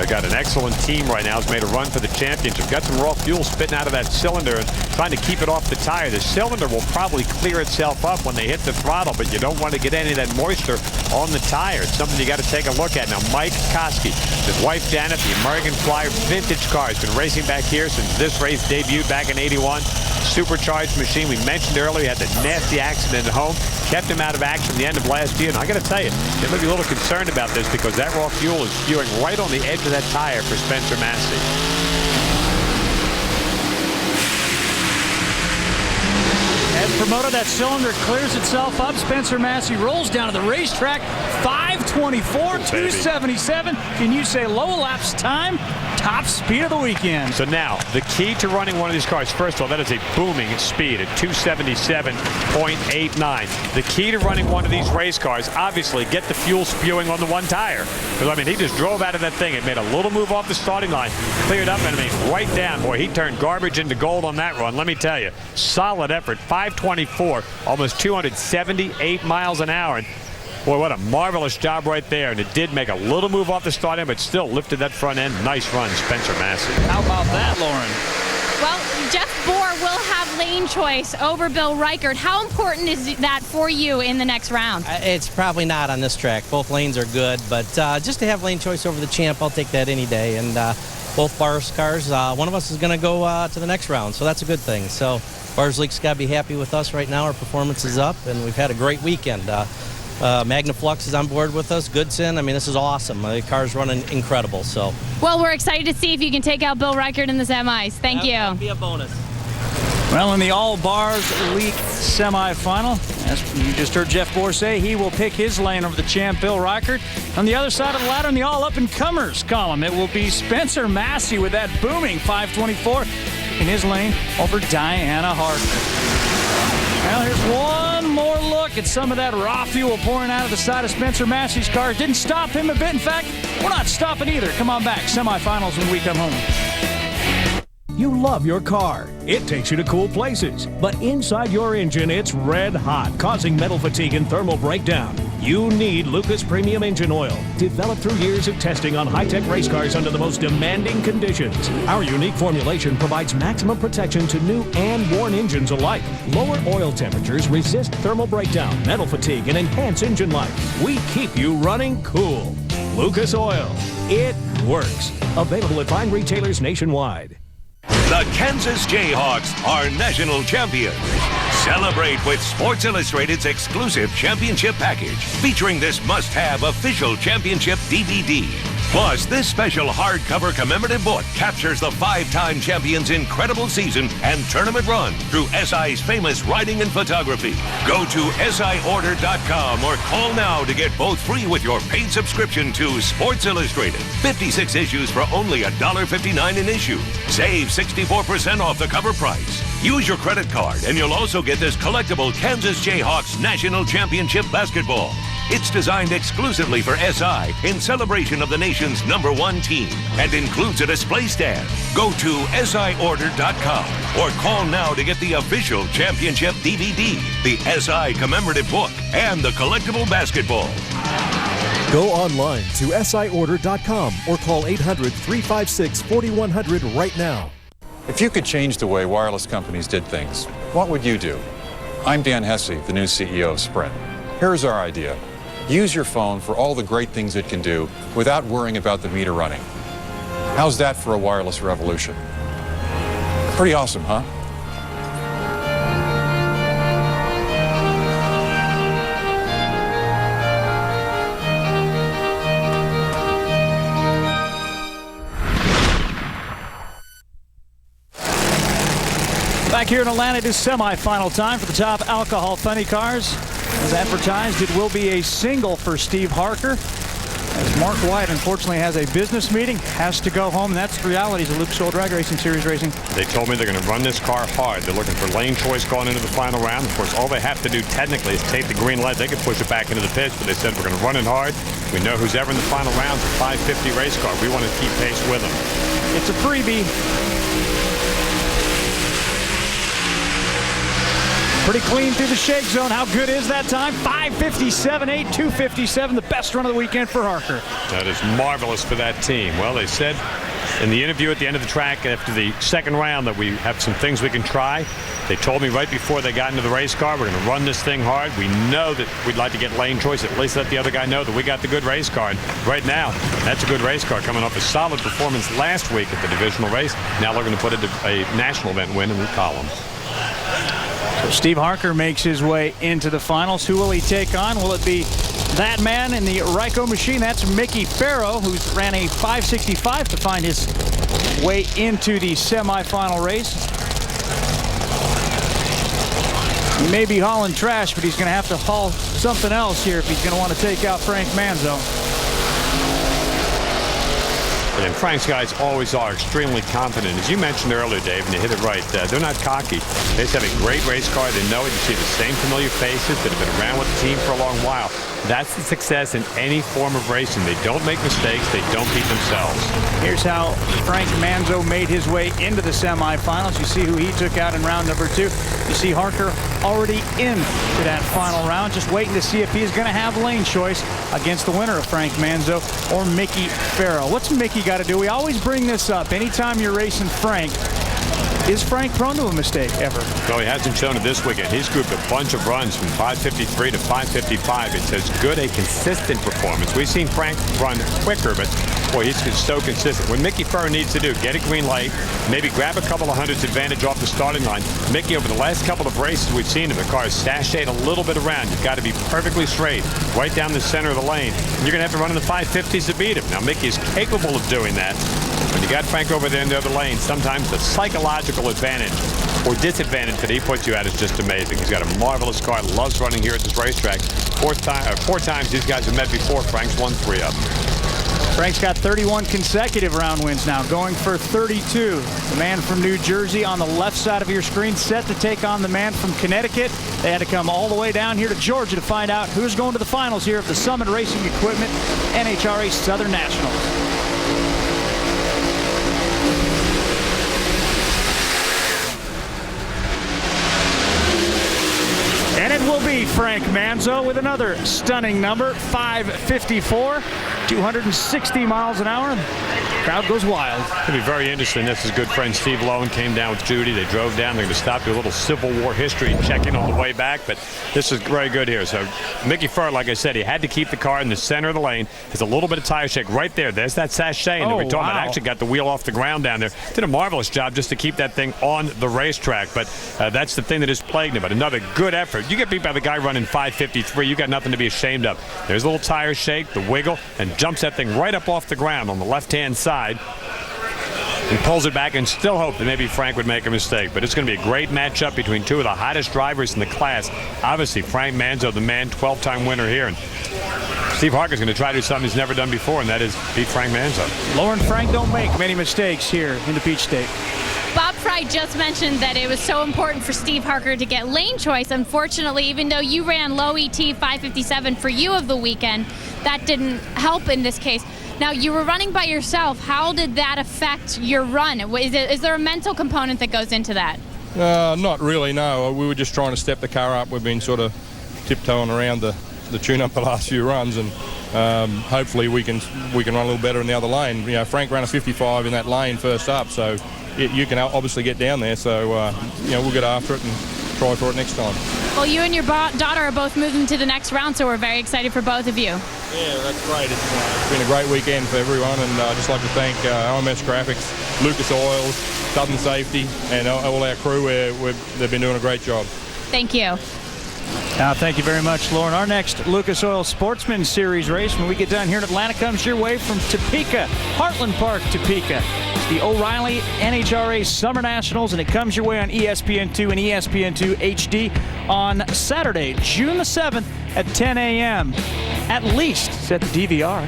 Got an excellent team right now. Has made a run for the championship. Got some raw fuel spitting out of that cylinder and trying to keep it off the tire. The cylinder will probably clear itself up when they hit the throttle, but you don't want to get any of that moisture on the tire. It's something you got to take a look at. Now, Mike Koski, his wife Janet, the American Flyer vintage car, has been racing back here since this race debuted back in '81. Supercharged machine. We mentioned earlier he had the nasty accident at home. Kept him out of action the end of last year. And I got to tell you, they may be a little concerned about this because that raw fuel is spewing right on the edge of that tire for Spencer Massey. As promoted, that cylinder clears itself up. Spencer Massey rolls down to the racetrack. 5:24, 277. Can you say low elapsed time? Top speed of the weekend. So now, the key to running one of these cars, first of all, that is a booming speed at 277.89. The key to running one of these race cars, obviously, get the fuel spewing on the one tire. Because, I mean, he just drove out of that thing. It made a little move off the starting line, cleared up, and I mean, right down. Boy, he turned garbage into gold on that run. Let me tell you, solid effort. 5:24, almost 278 miles an hour. And boy, what a marvelous job right there. And it did make a little move off the start end, but still lifted that front end. Nice run, Spencer Massey. How about that, Lauren? Well, Jeff Bohr will have lane choice over Bill Reichert. How important is that for you in the next round? It's probably not on this track. Both lanes are good, but just to have lane choice over the champ, I'll take that any day. And both Bars cars, one of us is going to go to the next round, so that's a good thing. So Bars League's got to be happy with us right now. Our performance is up, and we've had a great weekend. Magnaflux is on board with us. Goodson, I mean, this is awesome. The car's running incredible. So. Well, we're excited to see if you can take out Bill Reichert in the semis. Thank you. That'd be a bonus. Well, in the All Bars Elite semifinal, as you just heard Jeff Bohr say, he will pick his lane over the champ, Bill Reichert. On the other side of the ladder in the All Up-and-Comers column, it will be Spencer Massey with that booming 5:24 in his lane over Diana Harker. Well, here's one more look at some of that raw fuel pouring out of the side of Spencer Massey's car. Didn't stop him a bit. In fact, we're not stopping either. Come on back. Semifinals when we come home. You love your car. It takes you to cool places. But inside your engine, it's red hot, causing metal fatigue and thermal breakdown. You need Lucas Premium Engine Oil, developed through years of testing on high-tech race cars under the most demanding conditions. Our unique formulation provides maximum protection to new and worn engines alike. Lower oil temperatures resist thermal breakdown, metal fatigue, and enhance engine life. We keep you running cool. Lucas Oil. It works. Available at fine retailers nationwide. The Kansas Jayhawks are national champions. Celebrate with Sports Illustrated's exclusive championship package, featuring this must-have official championship DVD. Plus, this special hardcover commemorative book captures the five-time champion's incredible season and tournament run through SI's famous writing and photography. Go to siorder.com or call now to get both free with your paid subscription to Sports Illustrated. 56 issues for only $1.59 an issue. Save 64% off the cover price. Use your credit card and you'll also get this collectible Kansas Jayhawks National Championship basketball. It's designed exclusively for SI in celebration of the nation's #1 team and includes a display stand. Go to siorder.com or call now to get the official championship DVD, the SI commemorative book, and the collectible basketball. Go online to siorder.com or call 800-356-4100 right now. If you could change the way wireless companies did things, what would you do? I'm Dan Hesse, the new CEO of Sprint. Here's our idea. Use your phone for all the great things it can do without worrying about the meter running. How's that for a wireless revolution? Pretty awesome, huh? Back here in Atlanta, it is semifinal time for the top alcohol funny cars. As advertised, it will be a single for Steve Harker As Mark White unfortunately has a business meeting, has to go home. That's the realities of Lucas Oil Drag Racing Series Racing. They told me they're going to run this car hard. They're looking for lane choice going into the final round. Of course, all they have to do technically is take the green light. They could push it back into the pits, but they said we're going to run it hard. We know who's ever in the final rounds, a 550 race car. We want to keep pace with them. It's a freebie. Pretty clean through the shake zone. How good is that time? 5:57.8, 2:57, the best run of the weekend for Harker. That is marvelous for that team. Well, they said in the interview at the end of the track after the second round that we have some things we can try. They told me right before they got into the race car, we're going to run this thing hard. We know that we'd like to get lane choice, at least let the other guy know that we got the good race car. And right now, that's a good race car coming off a solid performance last week at the divisional race. Now they're going to put a national event win in the column. So Steve Harker makes his way into the finals. Who will he take on? Will it be that man in the Ryko machine? That's Mickey Farrow, who's ran a 5:65 to find his way into the semifinal race. He may be hauling trash, but he's going to have to haul something else here if he's going to want to take out Frank Manzo. And Frank's guys always are extremely confident. As you mentioned earlier, Dave, and you hit it right, they're not cocky. They just have a great race car. They know it. You see the same familiar faces that have been around with the team for a long while. That's the success in any form of racing. They don't make mistakes. They don't beat themselves. Here's how Frank Manzo made his way into the semifinals. You see who he took out in round number 2. You see Harker already into that final round, just waiting to see if he's going to have lane choice against the winner of Frank Manzo or Mickey Farrow. What's Mickey got to do? We always bring this up. Anytime you're racing Frank, is Frank prone to a mistake ever? No, he hasn't shown it this weekend. He's grouped a bunch of runs from 5:53 to 5:55. It's as good a consistent performance. We've seen Frank run quicker, but boy, he's so consistent. What Mickey Farrow needs to do, get a green light, maybe grab a couple of hundredths advantage off the starting line. Mickey, over the last couple of races we've seen him, the car is sashayed a little bit around. You've got to be perfectly straight, right down the center of the lane. And you're going to have to run in the 550s to beat him. Now, Mickey is capable of doing that. When you got Frank over there in the other lane, sometimes the psychological advantage or disadvantage that he puts you at is just amazing. He's got a marvelous car, loves running here at this racetrack. Four times these guys have met before. Frank's won 3 of them. Frank's got 31 consecutive round wins now, going for 32. The man from New Jersey on the left side of your screen set to take on the man from Connecticut. They had to come all the way down here to Georgia to find out who's going to the finals here of the Summit Racing Equipment NHRA Southern Nationals. And it will be Frank Manzo with another stunning number, 5:54, 260 miles an hour. Crowd goes wild. It'll be very interesting. This is good friend Steve Lowen came down with Judy. They drove down. They're going to stop, do a little Civil War history check-in on the way back. But this is very good here. So Mickey Farrow, like I said, he had to keep the car in the center of the lane. There's a little bit of tire shake right there. There's that sachet. And we were talking about actually got the wheel off the ground down there. Did a marvelous job just to keep that thing on the racetrack. But that's the thing that is plaguing him. But another good effort. You get beat by the guy running 5:53. You got nothing to be ashamed of. There's a little tire shake, the wiggle, and jumps that thing right up off the ground on the left-hand side. And pulls it back and still hope that maybe Frank would make a mistake. But it's going to be a great matchup between two of the hottest drivers in the class. Obviously, Frank Manzo, the man, 12-time winner here. And Steve Harker's going to try to do something he's never done before, and that is beat Frank Manzo. Lauren Frank don't make many mistakes here in the Peach State. Bob Fry just mentioned that it was so important for Steve Harker to get lane choice. Unfortunately, even though you ran low ET 5:57 for you of the weekend, that didn't help in this case. Now, you were running by yourself. How did that affect your run? Is there a mental component that goes into that? Not really, no. We were just trying to step the car up. We've been sort of tiptoeing around the tune-up the last few runs, and hopefully we can run a little better in the other lane. You know, Frank ran a 55 in that lane first up, so you can obviously get down there. So, you know, we'll get after it and try for it next time. Well, you and your daughter are both moving to the next round, so we're very excited for both of you. Yeah, that's great. It's been a great weekend for everyone, and I'd just like to thank OMS Graphics, Lucas Oils, Southern Safety, and all our crew. They've been doing a great job. Thank you. Thank you very much, Lauren. Our next Lucas Oil Sportsman Series race, when we get down here in Atlanta, comes your way from Topeka, Heartland Park, Topeka. It's the O'Reilly NHRA Summer Nationals, and it comes your way on ESPN2 and ESPN2 HD on Saturday, June the 7th at 10 a.m. At least set the DVR.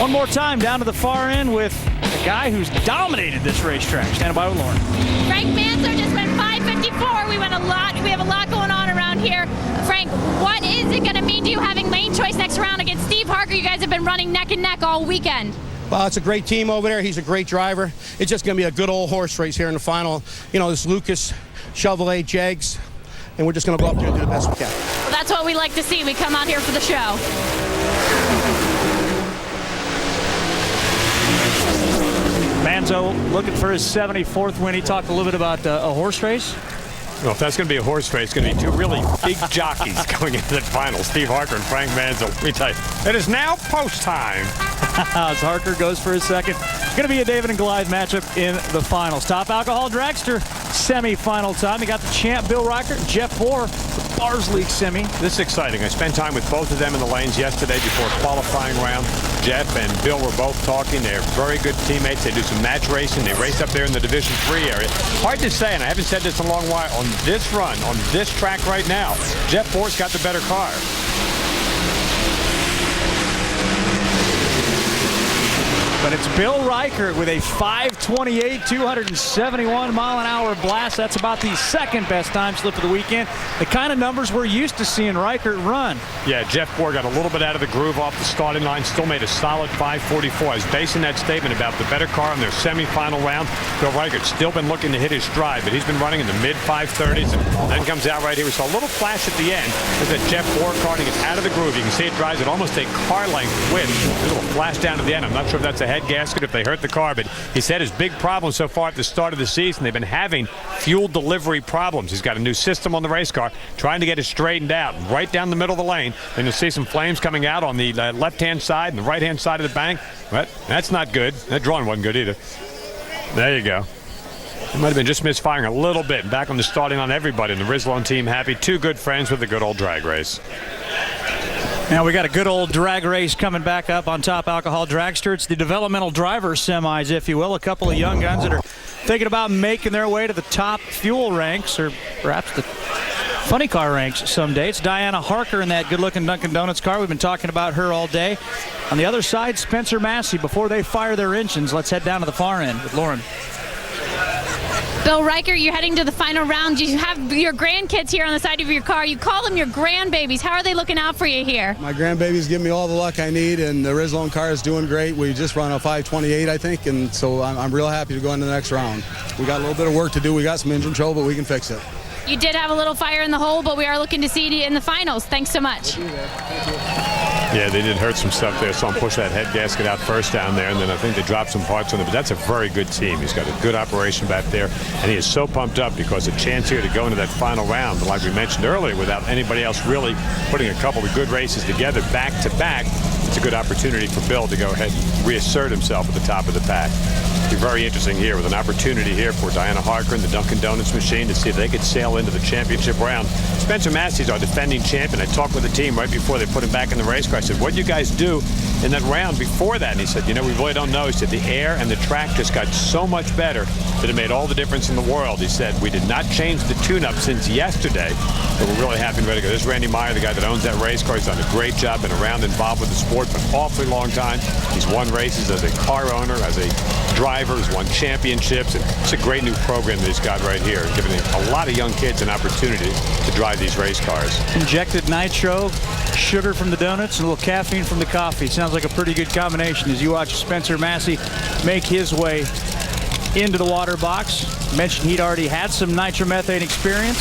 One more time down to the far end with a guy who's dominated this racetrack. Stand by with Lauren. Frank Manzo just went 5:54. We have a lot going on around here. Frank, what is it going to mean to you having lane choice next round against Steve Harker? You guys have been running neck and neck all weekend. Well, it's a great team over there. He's a great driver. It's just going to be a good old horse race here in the final. You know, this Lucas Chevrolet Jags, and we're just going to go up there and do the best we can. Well, that's what we like to see. We come out here for the show. Manzo looking for his 74th win. He talked a little bit about a horse race. Well, if that's going to be a horse race, it's going to be two really big jockeys going into the final, Steve Harker and Frank Manzo. Let me tell you, it is now post time. As Harker goes for his second. It's going to be a David and Goliath matchup in the finals. Top Alcohol Dragster semi-final time. You got the champ Bill Riker, Jeff Bohr, the Bars League semi. This is exciting. I spent time with both of them in the lanes yesterday before qualifying round. Jeff and Bill were both talking. They're very good teammates. They do some match racing. They race up there in the Division 3 area. Hard to say, and I haven't said this in a long while, on this run, on this track right now, Jeff Bohr's got the better car. But it's Bill Riker with a 5:28, 271-mile-an-hour blast. That's about the second best time slip of the weekend. The kind of numbers we're used to seeing Riker run. Yeah, Jeff Bohr got a little bit out of the groove off the starting line, still made a solid 5:44. I was basing that statement about the better car in their semifinal round. Bill Riker's still been looking to hit his stride, but he's been running in the mid-530s, and then comes out right here. We saw a little flash at the end. There's that Jeff Bohr car, and he gets out of the groove. You can see it drives at almost a car-length width. There's a little flash down at the end. I'm not sure if that's a head gasket, if they hurt the car, but he said his big problem so far at the start of the season, they've been having fuel delivery problems. He's got a new system on the race car, trying to get it straightened out right down the middle of the lane. Then you'll see some flames coming out on the left-hand side and the right-hand side of the bank. But that's not good. That drawing wasn't good either. There you go. It might have been just misfiring a little bit. Back on the starting line, everybody in the Rizlone team happy. Two good friends with a good old drag race. Now we got a good old drag race coming back up on Top Alcohol Dragster. It's the developmental driver semis, if you will. A couple of young guns that are thinking about making their way to the top fuel ranks, or perhaps the funny car ranks someday. It's Diana Harker in that good-looking Dunkin' Donuts car. We've been talking about her all day. On the other side, Spencer Massey. Before they fire their engines, let's head down to the far end with Lauren. Bill Riker, you're heading to the final round. You have your grandkids here on the side of your car. You call them your grandbabies. How are they looking out for you here? My grandbabies give me all the luck I need, and the Rizlone car is doing great. We just run a 5:28, I think, and so I'm real happy to go into the next round. We got a little bit of work to do. We got some engine trouble, but we can fix it. You did have a little fire in the hole, but we are looking to see you in the finals. Thanks so much. We'll be there. Thank you. Yeah, they did hurt some stuff there. Saw him push that head gasket out first down there, and then I think they dropped some parts on it. But that's a very good team. He's got a good operation back there, and he is so pumped up because a chance here to go into that final round, but like we mentioned earlier, without anybody else really putting a couple of good races together back to back, it's a good opportunity for Bill to go ahead and reassert himself at the top of the pack. It'll be very interesting here with an opportunity here for Diana Harker and the Dunkin' Donuts machine to see if they could sail into the championship round. Spencer Massey's our defending champion. I talked with the team right before they put him back in the race car. I said, what did you guys do in that round before that? And he said, you know, we really don't know. He said, the air and the track just got so much better that it made all the difference in the world. He said, we did not change the tune-up since yesterday, but we're really happy and ready to go. This is Randy Meyer, the guy that owns that race car. He's done a great job, been around, involved with the sport for an awfully long time. He's won races as a car owner, as a driver, he's won championships, and it's a great new program that he's got right here, giving a lot of young kids an opportunity to drive these race cars. Injected nitro, sugar from the donuts, and a little caffeine from the coffee. Sounds like a pretty good combination as you watch Spencer Massey make his way into the water box. Mentioned he'd already had some nitromethane experience.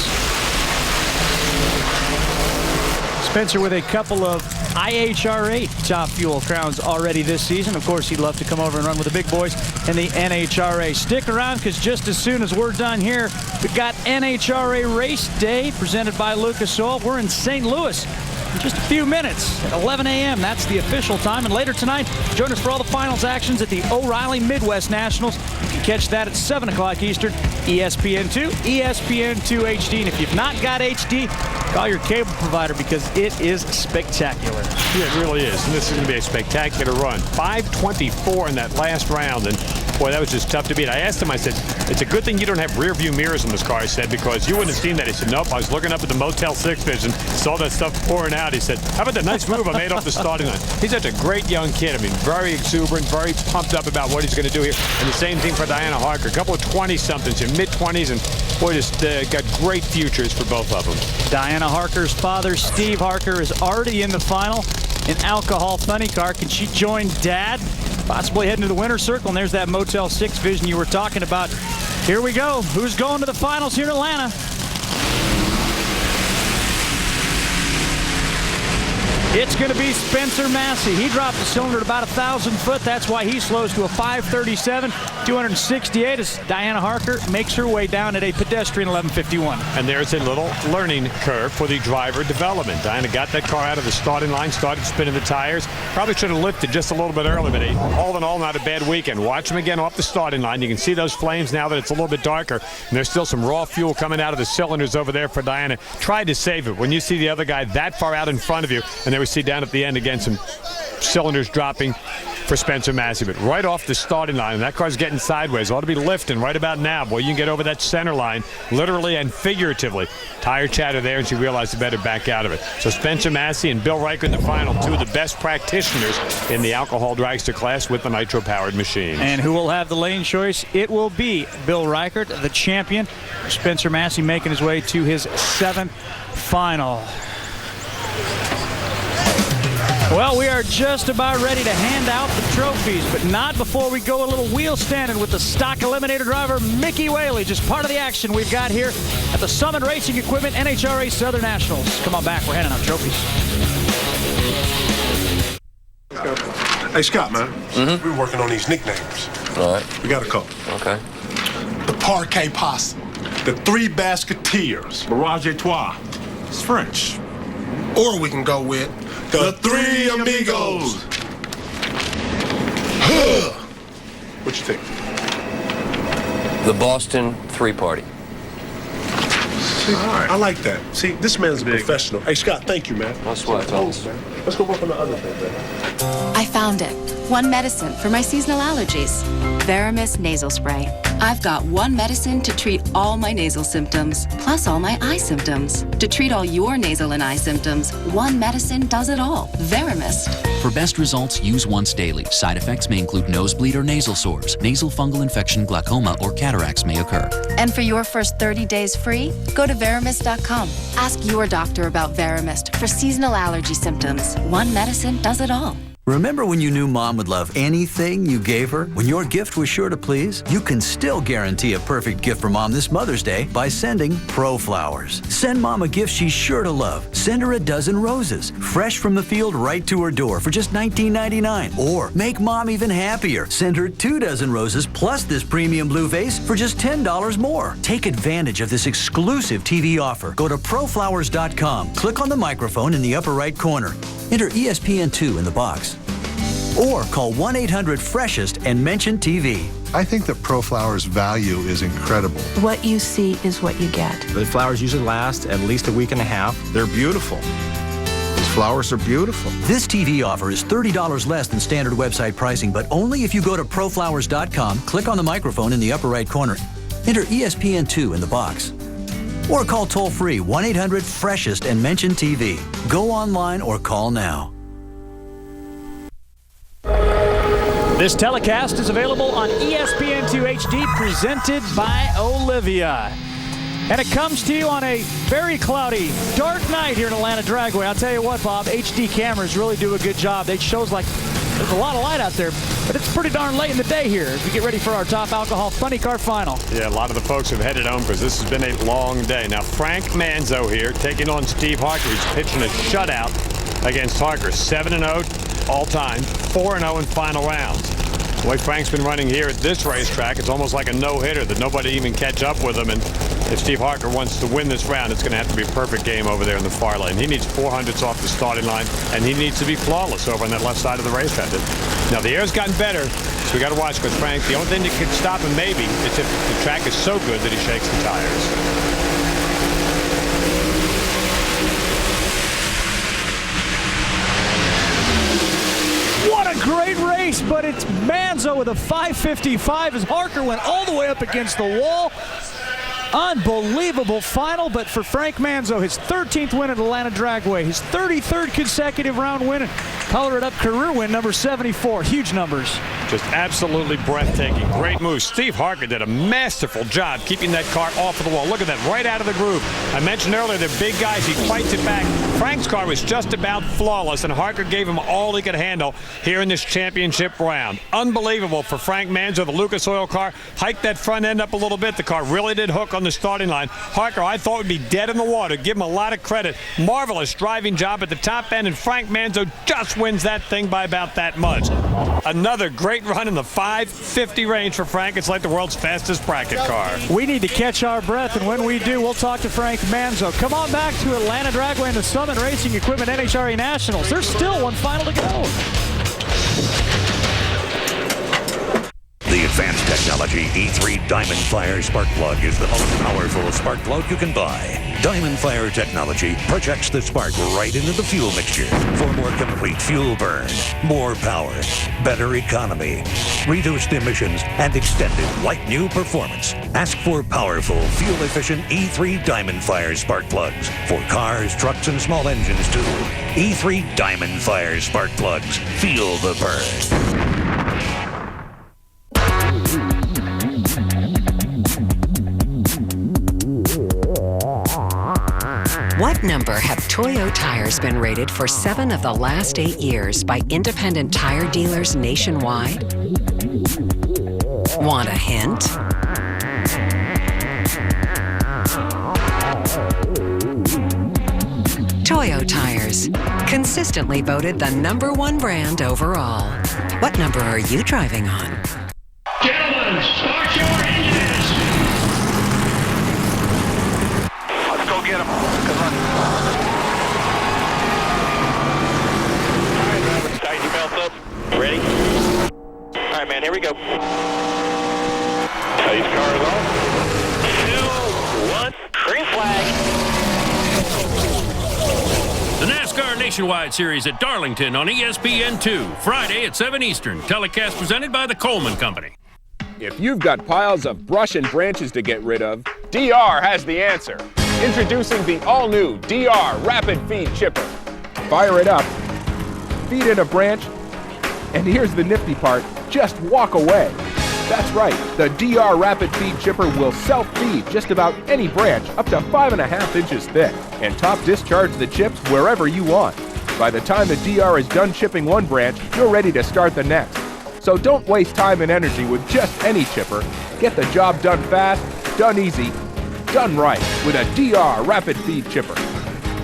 Spencer with a couple of IHR8 top fuel crowns already this season. Of course, he'd love to come over and run with the big boys in the NHRA. Stick around, because just as soon as we're done here, we've got NHRA Race Day presented by Lucas Oil. We're in St. Louis in just a few minutes at 11 a.m. That's the official time. And later tonight, join us for all the finals actions at the O'Reilly Midwest Nationals. You can catch that at 7 o'clock Eastern, ESPN2, ESPN2 HD. And if you've not got HD, call your cable provider, because it is spectacular. Yeah, it really is. And this is going to be a spectacular run. 5:24 in that last round. And Boy, that was just tough to beat. I asked him, I said, it's a good thing you don't have rear view mirrors in this car, I said, because you wouldn't have seen that. He said, nope, I was looking up at the Motel 6 vision, saw that stuff pouring out. He said, how about the nice move I made off the starting line? He's such a great young kid. I mean, very exuberant, very pumped up about what he's going to do here. And the same thing for Diana Harker. A couple of 20-somethings in mid-20s, and boy, just got great futures for both of them. Diana Harker's father, Steve Harker, is already in the final in Alcohol Funny Car. Can she join Dad? Possibly heading to the winner's circle. And there's that Motel 6 vision you were talking about. Here we go. Who's going to the finals here in Atlanta? It's going to be Spencer Massey. He dropped the cylinder at about 1,000 foot. That's why he slows to a 537, 268 as Diana Harker makes her way down at a pedestrian 1151. And there's a little learning curve for the driver development. Diana got that car out of the starting line, started spinning the tires. Probably should have lifted just a little bit early, but all in all, not a bad weekend. Watch him again off the starting line. You can see those flames now that it's a little bit darker. And there's still some raw fuel coming out of the cylinders over there for Diana. Tried to save it. When you see the other guy that far out in front of you, and there we see down at the end again some cylinders dropping for Spencer Massey, but right off the starting line, and that car's getting sideways. Ought to be lifting right about now. Boy, you can get over that center line, literally and figuratively. Tire chatter there, and she realized it better back out of it. So Spencer Massey and Bill Riker in the final, two of the best practitioners in the alcohol dragster class with the nitro-powered machines. And who will have the lane choice? It will be Bill Reichert, the champion. Spencer Massey making his way to his 7th final. Well, we are just about ready to hand out the trophies, but not before we go a little wheel standing with the stock eliminator driver, Mickey Whaley, just part of the action we've got here at the Summit Racing Equipment NHRA Southern Nationals. Come on back, we're handing out trophies. Hey, Scott, man. We're working on these nicknames. All right. We got a couple. Okay. The Parquet Posse. The Three Basketeers. Barrage Etoile. It's French. Or we can go with the Three Amigos. What you think? The Boston Three Party. See, I like that. See, this man's a professional. Hey, Scott, thank you, man. That's what I told us. Let's go work on the other thing, man. I found it. One medicine for my seasonal allergies. Veramis Nasal Spray. I've got one medicine to treat all my nasal symptoms, plus all my eye symptoms. To treat all your nasal and eye symptoms, one medicine does it all. Veramist. For best results, use once daily. Side effects may include nosebleed or nasal sores. Nasal fungal infection, glaucoma, or cataracts may occur. And for your first 30 days free, go to Veramist.com. Ask your doctor about Veramist for seasonal allergy symptoms. One medicine does it all. Remember when you knew Mom would love anything you gave her? When your gift was sure to please? You can still guarantee a perfect gift for Mom this Mother's Day by sending Pro Flowers. Send Mom a gift she's sure to love. Send her a dozen roses, fresh from the field right to her door for just $19.99. Or make Mom even happier. Send her 2 dozen roses plus this premium blue vase for just $10 more. Take advantage of this exclusive TV offer. Go to proflowers.com. Click on the microphone in the upper right corner. Enter ESPN2 in the box. Or call 1-800-FRESHEST and mention TV. I think that Pro Flowers' value is incredible. What you see is what you get. The flowers usually last at least a week and a half. They're beautiful. These flowers are beautiful. This TV offer is $30 less than standard website pricing, but only if you go to proflowers.com, click on the microphone in the upper right corner, enter ESPN2 in the box. Or call toll-free 1-800-FRESHEST and mention TV. Go online or call now. This telecast is available on ESPN2 HD, presented by Olivia. And it comes to you on a very cloudy, dark night here in Atlanta Dragway. I'll tell you what, Bob, HD cameras really do a good job. They shows like there's a lot of light out there, but it's pretty darn late in the day here as we get ready for our Top Alcohol Funny Car Final. Yeah, a lot of the folks have headed home because this has been a long day. Now, Frank Manzo here taking on Steve Harker. He's pitching a shutout against Harker. 7-0 all-time, 4-0 in final rounds. The way Frank's been running here at this racetrack, it's almost like a no-hitter that nobody even catch up with him. And if Steve Harker wants to win this round, it's going to have to be a perfect game over there in the far lane. He needs 400s off the starting line, and he needs to be flawless over on that left side of the racetrack. Now, the air's gotten better, so we got to watch because Frank, the only thing that could stop him maybe is if the track is so good that he shakes the tires. What a great race, but it's Manzo with a 5:55 as Harker went all the way up against the wall. Unbelievable final, but for Frank Manzo, his 13th win at Atlanta Dragway, his 33rd consecutive round win, and color it up career win number 74. Huge numbers. Just absolutely breathtaking. Great move. Steve Harker did a masterful job keeping that car off of the wall. Look at that, right out of the groove. I mentioned earlier, they're big guys. He fights it back. Frank's car was just about flawless, and Harker gave him all he could handle here in this championship round. Unbelievable for Frank Manzo. The Lucas Oil car hiked that front end up a little bit. The car really did hook on the starting line. Harker, I thought, would be dead in the water. Give him a lot of credit. Marvelous driving job at the top end, and Frank Manzo just wins that thing by about that much. Another great run in the 550 range for Frank. It's like the world's fastest bracket car. We need to catch our breath, and when we do, we'll talk to Frank Manzo. Come on back to Atlanta Dragway and the Summit Racing Equipment NHRA Nationals. There's still one final to go. The advanced technology E3 Diamond Fire spark plug is the most powerful spark plug you can buy. Diamond Fire technology projects the spark right into the fuel mixture for more complete fuel burn, more power, better economy, reduced emissions, and extended like-new performance. Ask for powerful, fuel-efficient E3 Diamond Fire spark plugs for cars, trucks, and small engines too. E3 Diamond Fire spark plugs. Feel the burn. What number have Toyo tires been rated for 7 of the last 8 years by independent tire dealers nationwide? Want a hint? Toyo tires, consistently voted the #1 brand overall. What number are you driving on? Gentlemen, start your engines! Let's go get them. Good luck. All right, Robert, tighten your belts up. Ready? All right, man, here we go. Tight cars off. 2, 1, green flag. The NASCAR Nationwide Series at Darlington on ESPN2, Friday at 7 Eastern. Telecast presented by the Coleman Company. If you've got piles of brush and branches to get rid of, DR has the answer. Introducing the all-new DR Rapid Feed Chipper. Fire it up, feed it a branch, and here's the nifty part, just walk away. That's right, the DR Rapid Feed Chipper will self-feed just about any branch up to 5.5 inches thick and top discharge the chips wherever you want. By the time the DR is done chipping one branch, you're ready to start the next. So don't waste time and energy with just any chipper. Get the job done fast, done easy, done right with a DR Rapid Feed Chipper.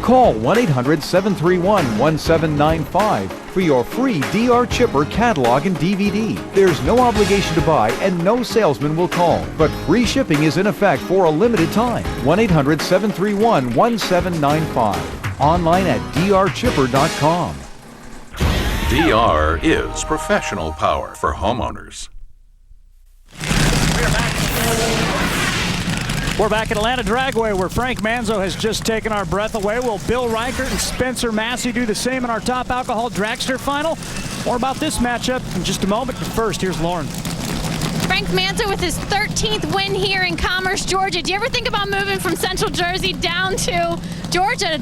Call 1-800-731-1795 for your free DR Chipper catalog and DVD. There's no obligation to buy and no salesman will call, but free shipping is in effect for a limited time. 1-800-731-1795. Online at drchipper.com. DR is professional power for homeowners. We're back at Atlanta Dragway, where Frank Manzo has just taken our breath away. Will Bill Reichert and Spencer Massey do the same in our Top Alcohol Dragster final? More about this matchup in just a moment, but first, here's Lauren. Frank Manzo with his 13th win here in Commerce, Georgia. Do you ever think about moving from Central Jersey down to Georgia?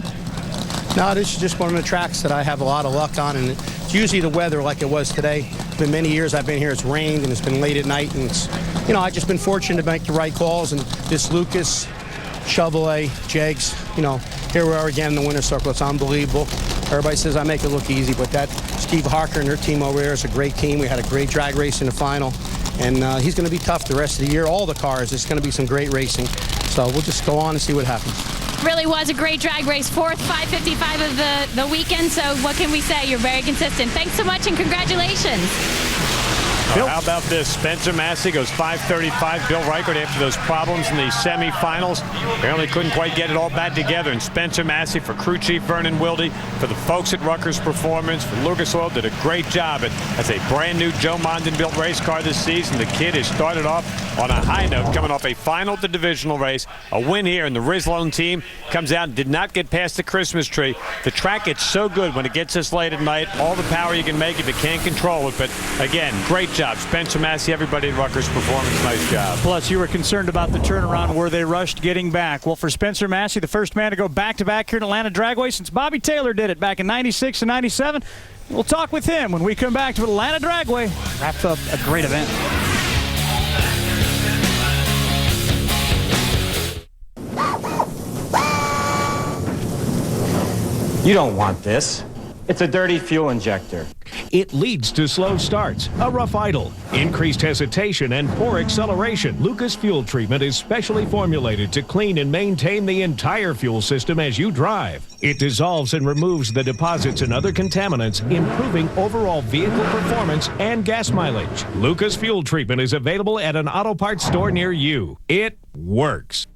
No, this is just one of the tracks that I have a lot of luck on, and it's usually the weather like it was today. It's been many years I've been here. It's rained, and it's been late at night, and it's, you know, I've just been fortunate to make the right calls, and this Lucas, Chevrolet, Jegs, you know, here we are again in the winner's circle. It's unbelievable. Everybody says I make it look easy, but that Steve Harker and their team over there is a great team. We had a great drag race in the final, and he's going to be tough the rest of the year. All the cars, it's going to be some great racing. So we'll just go on and see what happens. Really was a great drag race. 4th 555 of the weekend, so what can we say? You're very consistent. Thanks so much and congratulations. Bill? How about this? Spencer Massey goes 5:35. Bill Reichert, after those problems in the semifinals, apparently couldn't quite get it all back together. And Spencer Massey, for crew chief Vernon Wilde, for the folks at Rutgers Performance, for Lucas Oil, did a great job. That's a brand new Joe Mondin built race car this season. The kid has started off on a high note, coming off a final at the divisional race, a win here, and the Rizlone team comes out and did not get past the Christmas tree. The track gets so good when it gets this late at night, all the power you can make if you can't control it. But again, great job. Spencer Massey, everybody at Rutgers Performance, nice job. Plus, you were concerned about the turnaround where they rushed getting back. Well, for Spencer Massey, the first man to go back-to-back here at Atlanta Dragway since Bobby Taylor did it back in '96 and '97. We'll talk with him when we come back to Atlanta Dragway. Wrapped up a great event. You don't want this. It's a dirty fuel injector. It leads to slow starts, a rough idle, increased hesitation, and poor acceleration. Lucas Fuel Treatment is specially formulated to clean and maintain the entire fuel system as you drive. It dissolves and removes the deposits and other contaminants, improving overall vehicle performance and gas mileage. Lucas Fuel Treatment is available at an auto parts store near you. It works.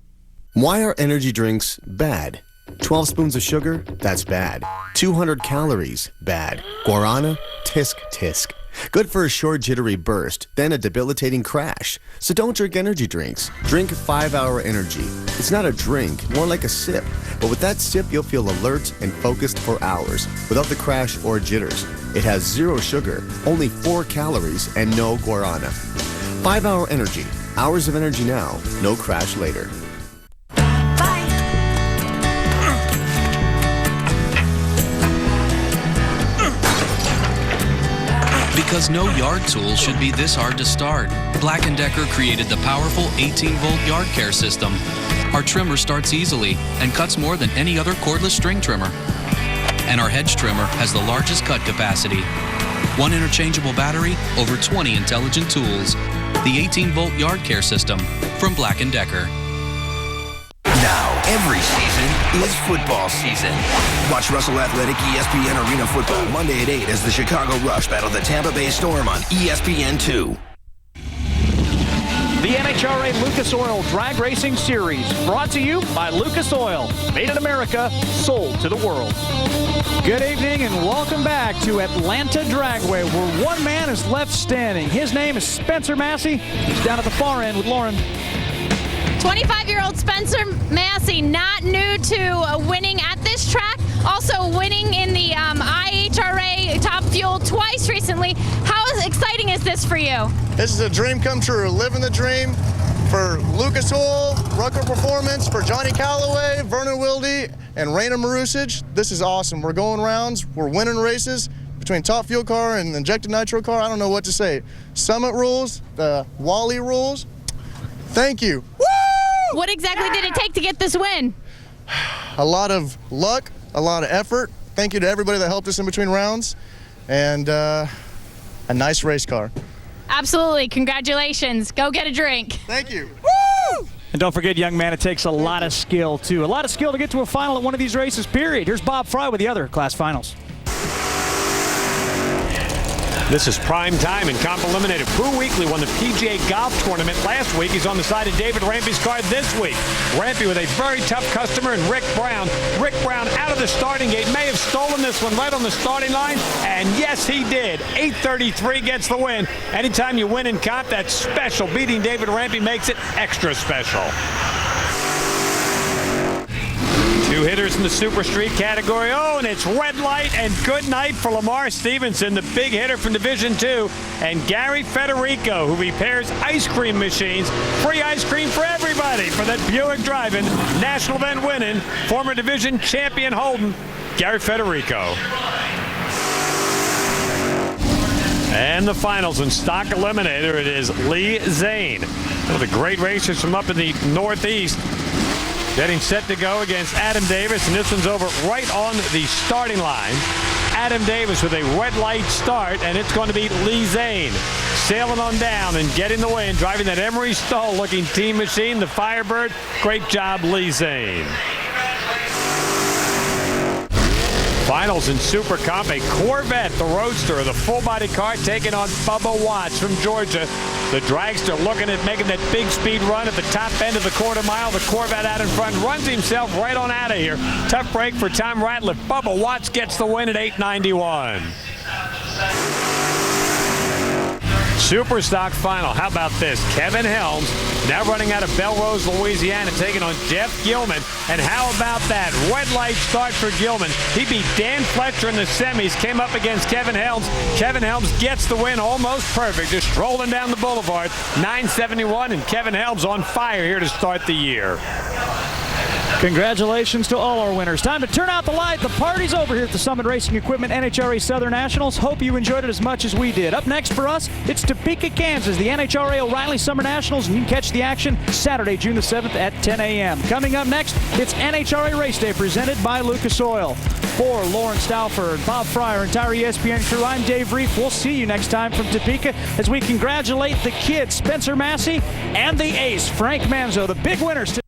Why are energy drinks bad? 12 spoons of sugar? That's bad. 200 calories? Bad. Guarana? Tisk, tisk. Good for a short jittery burst, then a debilitating crash. So don't drink energy drinks. Drink 5-Hour Energy. It's not a drink, more like a sip. But with that sip, you'll feel alert and focused for hours, without the crash or jitters. It has 0 sugar, only 4 calories, and no guarana. 5-Hour Energy. Hours of energy now, no crash later. Because no yard tool should be this hard to start, Black & Decker created the powerful 18-volt yard care system. Our trimmer starts easily and cuts more than any other cordless string trimmer. And our hedge trimmer has the largest cut capacity. 1 interchangeable battery, over 20 intelligent tools. The 18-volt yard care system from Black & Decker. Now, every season is football season. Watch Russell Athletic ESPN Arena Football Monday at 8 as the Chicago Rush battle the Tampa Bay Storm on ESPN2. The NHRA Lucas Oil Drag Racing Series, brought to you by Lucas Oil. Made in America, sold to the world. Good evening and welcome back to Atlanta Dragway, where one man is left standing. His name is Spencer Massey. He's down at the far end with Lauren. 25-year-old Spencer Massey, not new to winning at this track, also winning in the IHRA Top Fuel twice recently. How exciting is this for you? This is a dream come true, living the dream for Lucas Oil, Rutgers Performance, for Johnny Calloway, Vernon Wilde, and Raina Marusic. This is awesome. We're going rounds, we're winning races between Top Fuel car and injected nitro car. I don't know what to say. Summit rules, the Wally rules. Thank you. Woo! What exactly did it take to get this win? A lot of luck, a lot of effort. Thank you to everybody that helped us in between rounds, and a nice race car. Absolutely. Congratulations. Go get a drink. Thank you. Woo! And don't forget, young man, it takes a lot of skill, too. A lot of skill to get to a final at one of these races, period. Here's Bob Fry with the other class finals. This is prime time in Comp Eliminated. Pooh Weekly won the PGA Golf Tournament last week. He's on the side of David Rampy's car this week. Rampy with a very tough customer and Rick Brown. Rick Brown out of the starting gate. May have stolen this one right on the starting line. And yes, he did. 833 gets the win. Anytime you win in Comp, that's special. Beating David Rampy makes it extra special. 2 hitters in the Super Street category. Oh, and it's red light and good night for Lamar Stevenson, the big hitter from Division II, and Gary Federico, who repairs ice cream machines. Free ice cream for everybody for that Buick driving, national event winning, former division champion Holden, Gary Federico. And the finals in Stock Eliminator, it is Lee Zane. One of the great racers from up in the Northeast. Getting set to go against Adam Davis, and this one's over right on the starting line. Adam Davis with a red light start, and it's going to be Lee Zane sailing on down and getting the win, driving that Emery Stoll-looking team machine, the Firebird. Great job, Lee Zane. Finals in Super Comp, a Corvette, the Roadster, the full-body car, taking on Bubba Watts from Georgia. The dragster looking at making that big speed run at the top end of the quarter mile. The Corvette out in front runs himself right on out of here. Tough break for Tom Ratliff. Bubba Watts gets the win at 8:91. Super stock final. How about this? Kevin Helms now running out of Belrose, Louisiana, taking on Jeff Gilman. And how about that? Red light start for Gilman. He beat Dan Fletcher in the semis, came up against Kevin Helms. Kevin Helms gets the win almost perfect, just strolling down the boulevard. 9:71, and Kevin Helms on fire here to start the year. Congratulations to all our winners. Time to turn out the light. The party's over here at the Summit Racing Equipment NHRA Southern Nationals. Hope you enjoyed it as much as we did. Up next for us, it's Topeka, Kansas, the NHRA O'Reilly Summer Nationals, and you can catch the action Saturday, June the 7th at 10 a.m. Coming up next, it's NHRA Race Day presented by Lucas Oil. For Lauren Stauffer, Bob Fryer, entire ESPN crew, I'm Dave Reef. We'll see you next time from Topeka as we congratulate the kids, Spencer Massey, and the ace, Frank Manzo, the big winners today.